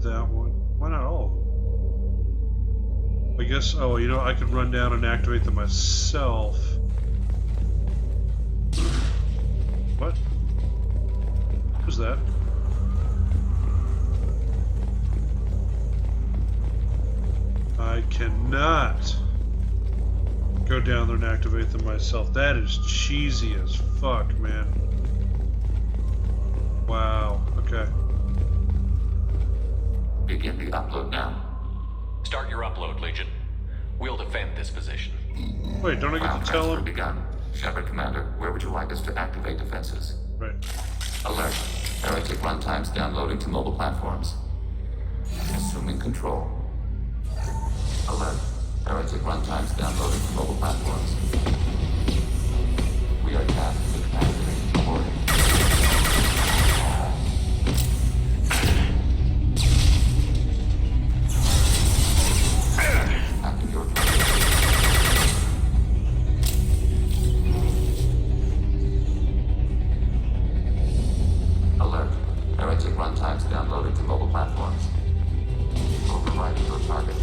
That one. Why not all of them? I guess, oh, you know, I could run down and activate them myself. What? What was that? I cannot go down there and activate them myself. That is cheesy as fuck, man. Wow, okay. Begin the upload now. Start your upload, Legion. We'll defend this position. Wait, don't I get to tell him? Begun. Shepard Commander, where would you like us to activate defenses? Right. Alert. Heretic runtimes downloading to mobile platforms. Assuming control. Alert. Heretic runtimes downloading to mobile platforms. We are tasked with activating the boarding. Active your Alert. Heretic runtimes downloading to mobile platforms. Overriding your target.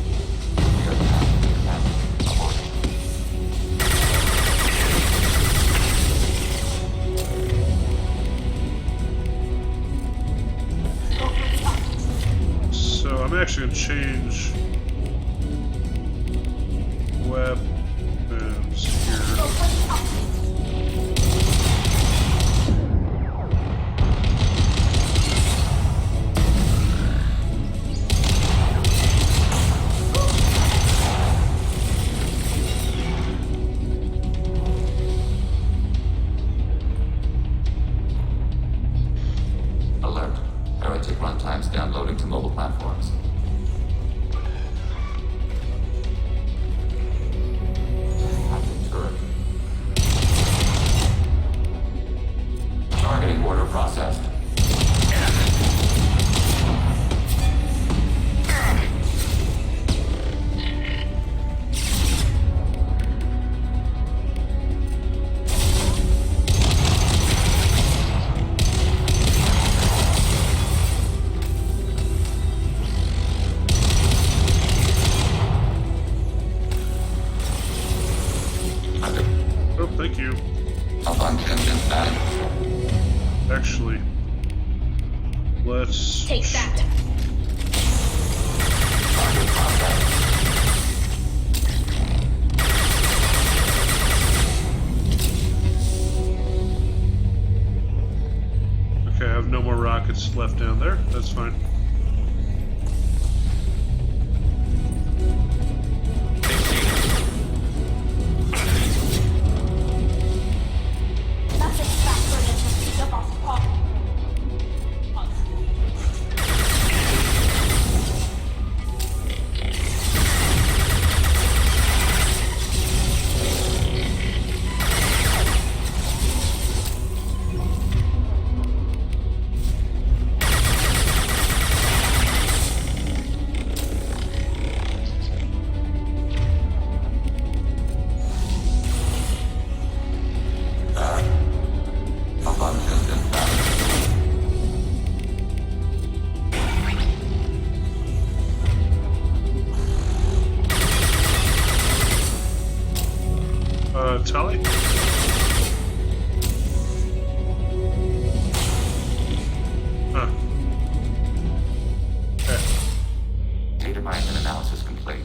We are tasked with activating the boarding. So I'm actually gonna change weapons here. Alert. Heretic runtimes downloading to mobile platforms. Active turret. Targeting order processed. Oh, thank you. Engine Actually, let's... Take that. Okay, I have no more rockets left down there. That's fine. Tali? Huh. Okay. Data mining and analysis complete.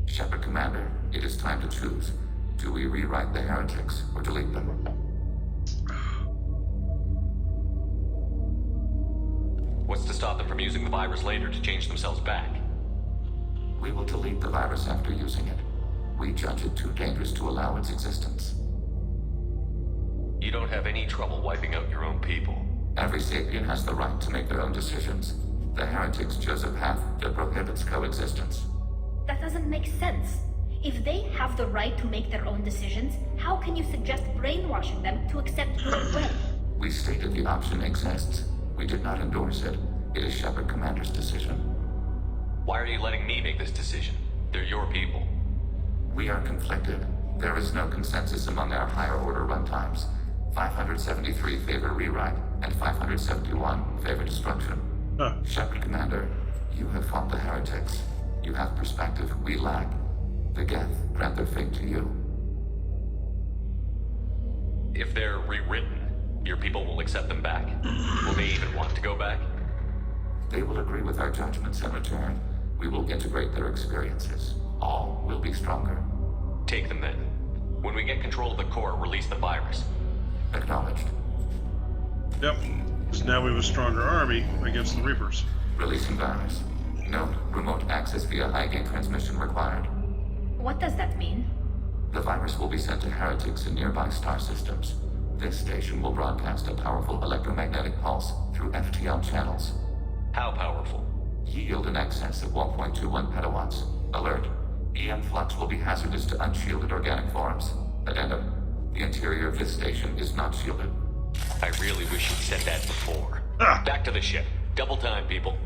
Shepard Commander, it is time to choose. Do we rewrite the heretics or delete them? What's to stop them from using the virus later to change themselves back? We will delete the virus after using it. We judge it too dangerous to allow its existence. You don't have any trouble wiping out your own people. Every sapient has the right to make their own decisions. The heretics chose a path that prohibits coexistence. That doesn't make sense. If they have the right to make their own decisions, how can you suggest brainwashing them to accept your will? We stated the option exists. We did not endorse it. It is Shepard Commander's decision. Why are you letting me make this decision? They're your people. We are conflicted. There is no consensus among our higher order runtimes. 573 favor rewrite, and 571 favor destruction. Shepard Commander, you have fought the heretics. You have perspective we lack. The Geth grant their fate to you. If they're rewritten, your people will accept them back. Will they even want to go back? They will agree with our judgments in return. We will integrate their experiences. All will be stronger. Take them then. When we get control of the core, release the virus. Acknowledged. Yep. Because now we have a stronger army against the Reapers. Releasing virus. Note, remote access via high-gain transmission required. What does that mean? The virus will be sent to heretics in nearby star systems. This station will broadcast a powerful electromagnetic pulse through FTL channels. How powerful? Yield in excess of 1.21 petawatts. Alert. EM flux will be hazardous to unshielded organic forms. Addendum. The interior of this station is not shielded. I really wish you'd said that before. Back to the ship. Double time, people.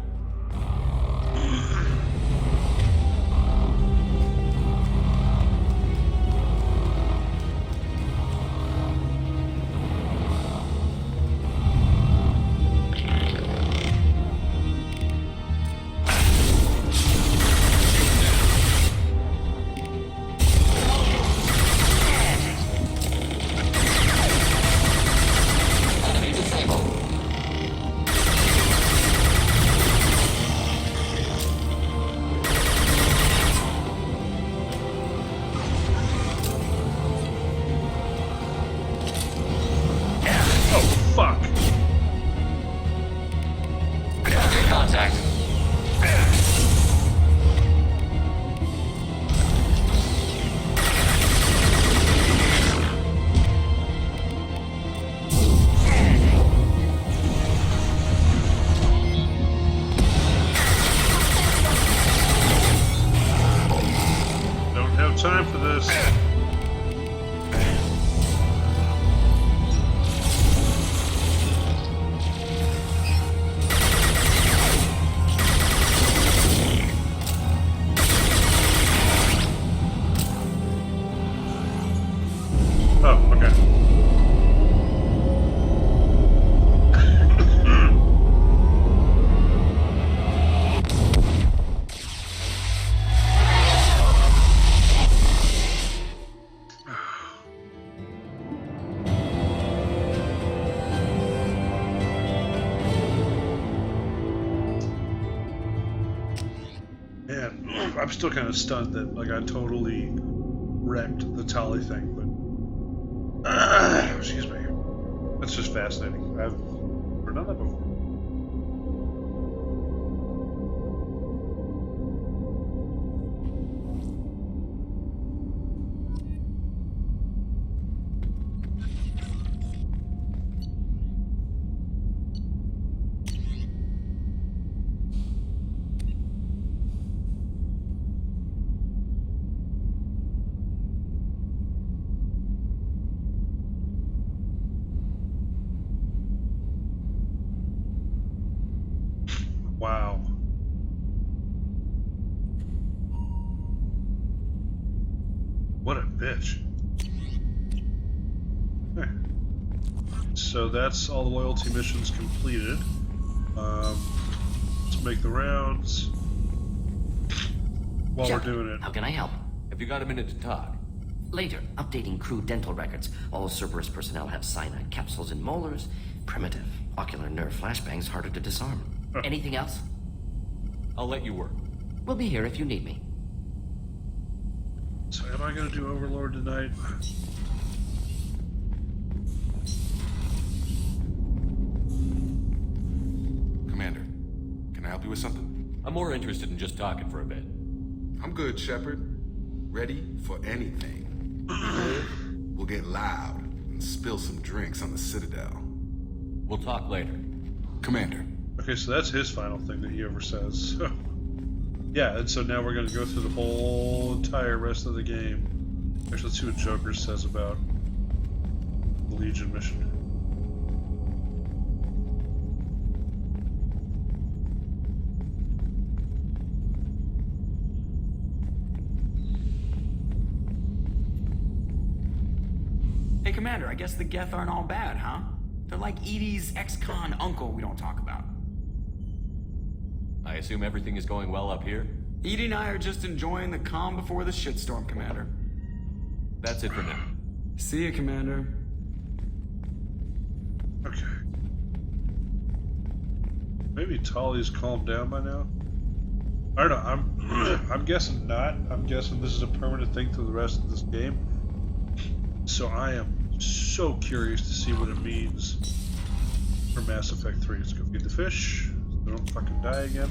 Time for this. Oh, okay. I'm still kind of stunned that like I totally wrecked the Tali thing, but excuse me. That's just fascinating. I've never done that before. Wow. What a bitch. Okay. So that's all the loyalty missions completed. Let's make the rounds while we're doing it. How can I help? Have you got a minute to talk? Later, updating crew dental records. All Cerberus personnel have cyanide capsules in molars. Primitive. Ocular nerve flashbangs harder to disarm. Anything else? I'll let you work. We'll be here if you need me. So am I going to do Overlord tonight? Commander, can I help you with something? I'm more interested in just talking for a bit. I'm good, Shepard. Ready for anything. We'll get loud and spill some drinks on the Citadel. We'll talk later. Commander. Okay, so that's his final thing that he ever says. Yeah, and so now we're going to go through the whole entire rest of the game. Actually, let's see what Joker says about the Legion mission. Hey, Commander, I guess the Geth aren't all bad, huh? They're like Edie's ex-con uncle we don't talk about. I assume everything is going well up here? Edie and I are just enjoying the calm before the shitstorm, Commander. That's it for now. See you, Commander. Okay. Maybe Tali's calmed down by now? I don't know, I'm guessing not. I'm guessing this is a permanent thing through the rest of this game. So I am so curious to see what it means for Mass Effect 3. Let's go feed the fish. So they don't fucking die again.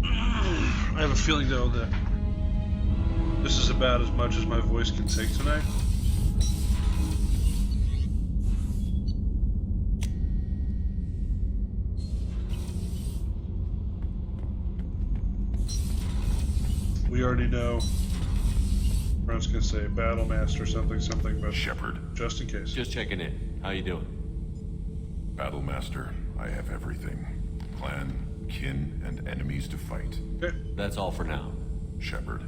I have a feeling though that this is about as much as my voice can take tonight. We already know. Brent's gonna say Battle Master something, but Shepard. Just in case. Just checking in. How you doing? Battle Master, I have everything. Clan, kin, and enemies to fight. Okay. That's all for now. Shepard.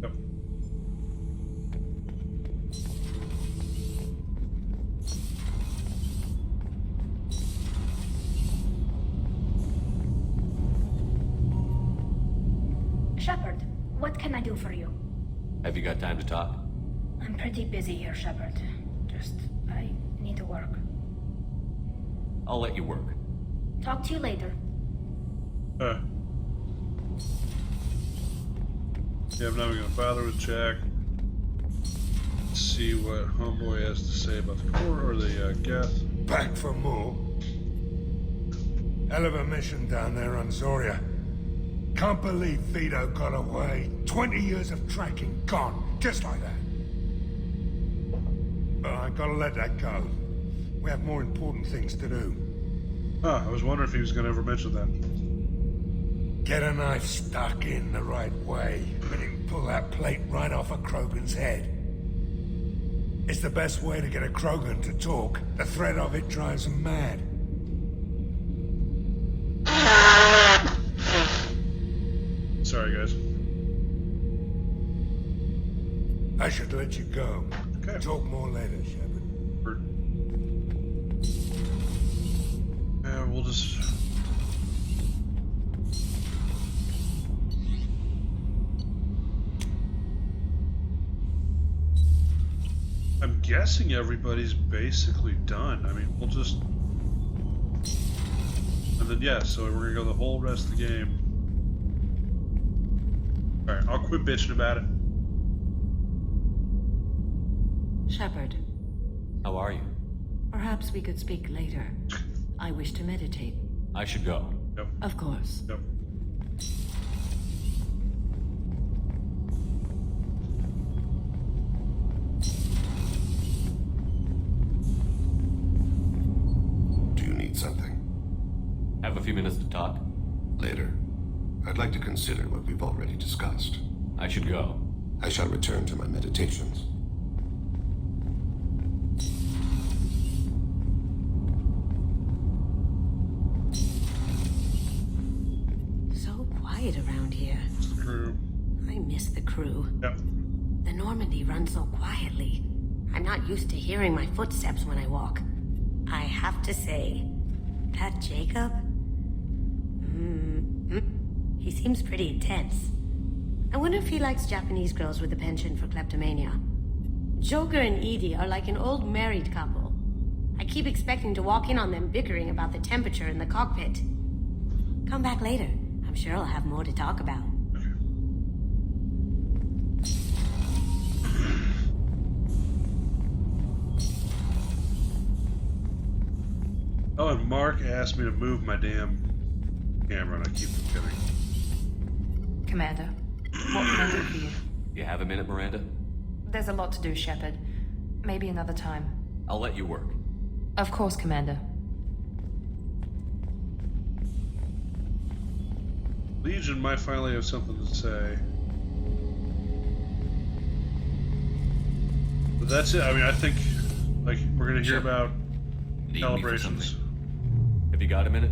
Yep. Shepard, what can I do for you? Have you got time to talk? I'm pretty busy here, Shepard. I need to work. I'll let you work. Talk to you later. Yeah, I'm not even gonna bother with Jack. Let's see what Homeboy has to say about the core or the Geth. Back for more. Hell of a mission down there on Zoria. Can't believe Vito got away. 20 years of tracking gone, just like that. But I gotta let that go. We have more important things to do. I was wondering if he was gonna ever mention that. Get a knife stuck in the right way, and you can pull that plate right off of Krogan's head. It's the best way to get a Krogan to talk. The threat of it drives him mad. Sorry, guys. I should let you go. Okay. Talk more later, Shepard. Yeah, we'll just... I'm guessing everybody's basically done. I mean, we'll just... And then, yeah, so we're gonna go the whole rest of the game. Alright, I'll quit bitching about it. Shepard, How are you? perhaps we could speak later. I wish to meditate. I should go. Yep. Of course. Yep. Do you need something? Have a few minutes to talk? Later. I'd like to consider what we've already discussed. I should go. I shall return to my meditations. So quiet around here. Crew. I miss the crew. Yep. The Normandy runs so quietly. I'm not used to hearing my footsteps when I walk. I have to say, that Jacob? He seems pretty intense. I wonder if he likes Japanese girls with a penchant for kleptomania. Joker and Edie are like an old married couple. I keep expecting to walk in on them bickering about the temperature in the cockpit. Come back later. I'm sure I'll have more to talk about. Oh, and Mark asked me to move my damn camera, and I keep forgetting. Commander, what can I do for you? You have a minute, Miranda? There's a lot to do, Shepard. Maybe another time. I'll let you work. Of course, Commander. Legion might finally have something to say. But that's it. I mean, I think, like, we're going to hear about calibrations. Have you got a minute?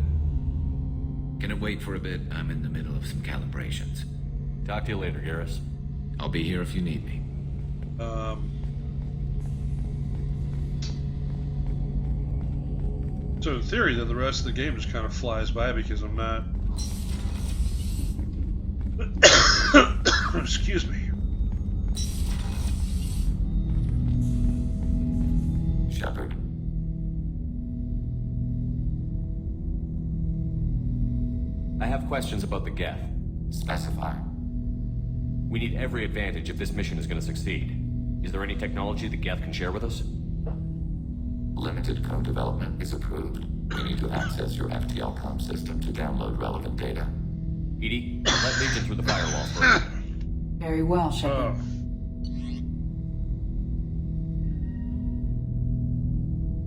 Gonna wait for a bit. I'm in the middle of some calibrations. Talk to you later, Garrus. I'll be here if you need me. So in theory, then the rest of the game just kind of flies by because I'm not... Excuse me. Shepard. I have questions about the Geth. Specify. We need every advantage if this mission is going to succeed. Is there any technology the Geth can share with us? Limited code development is approved. We need to access your FTL comm system to download relevant data. Edie, let Legion through the firewall first. Very well, Shepard.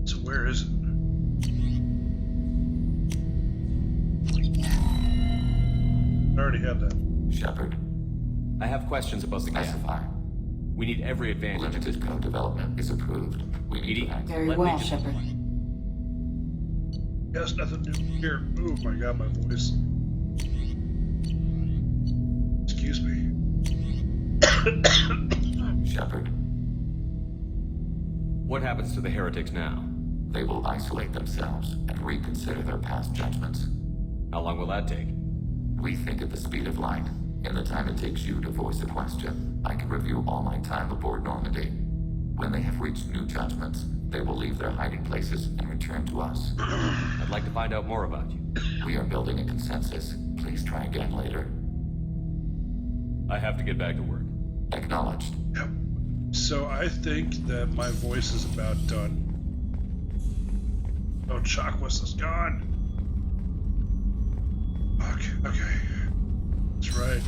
So where is it? I already have that. Shepard. I have questions about the Specify. Geth. We need every advantage. Limited code development is approved. We need Edie, to access. Very well, Shepard. Yes, nothing new here. Oh my god, my voice. Excuse me. Shepard. What happens to the heretics now? They will isolate themselves and reconsider their past judgments. How long will that take? We think at the speed of light. In the time it takes you to voice a question, I can review all my time aboard Normandy. When they have reached new judgments, they will leave their hiding places and return to us. I'd like to find out more about you. We are building a consensus. Please try again later. I have to get back to work. Acknowledged. Yep. So I think that my voice is about done. Oh, Chakwas is gone. Okay. That's right.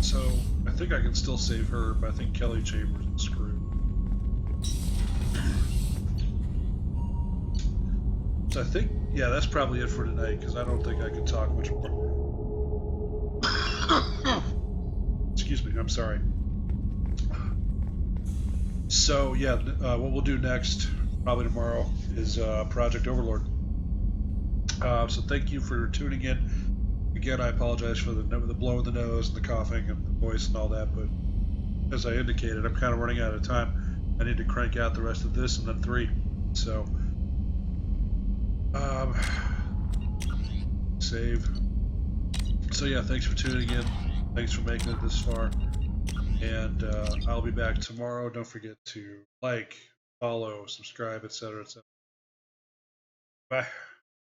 So I think I can still save her, but I think Kelly Chambers is screwed. So I think, yeah, that's probably it for tonight, because I don't think I can talk much more. Excuse me, I'm sorry. So yeah, what we'll do next, probably tomorrow, is Project Overlord. So thank you for tuning in. Again, I apologize for the blow in the nose and the coughing and the voice and all that, but as I indicated, I'm kind of running out of time. I need to crank out the rest of this and then 3. So, save. So yeah, thanks for tuning in. Thanks for making it this far. And I'll be back tomorrow. Don't forget to like, follow, subscribe, etc., etc. Bye.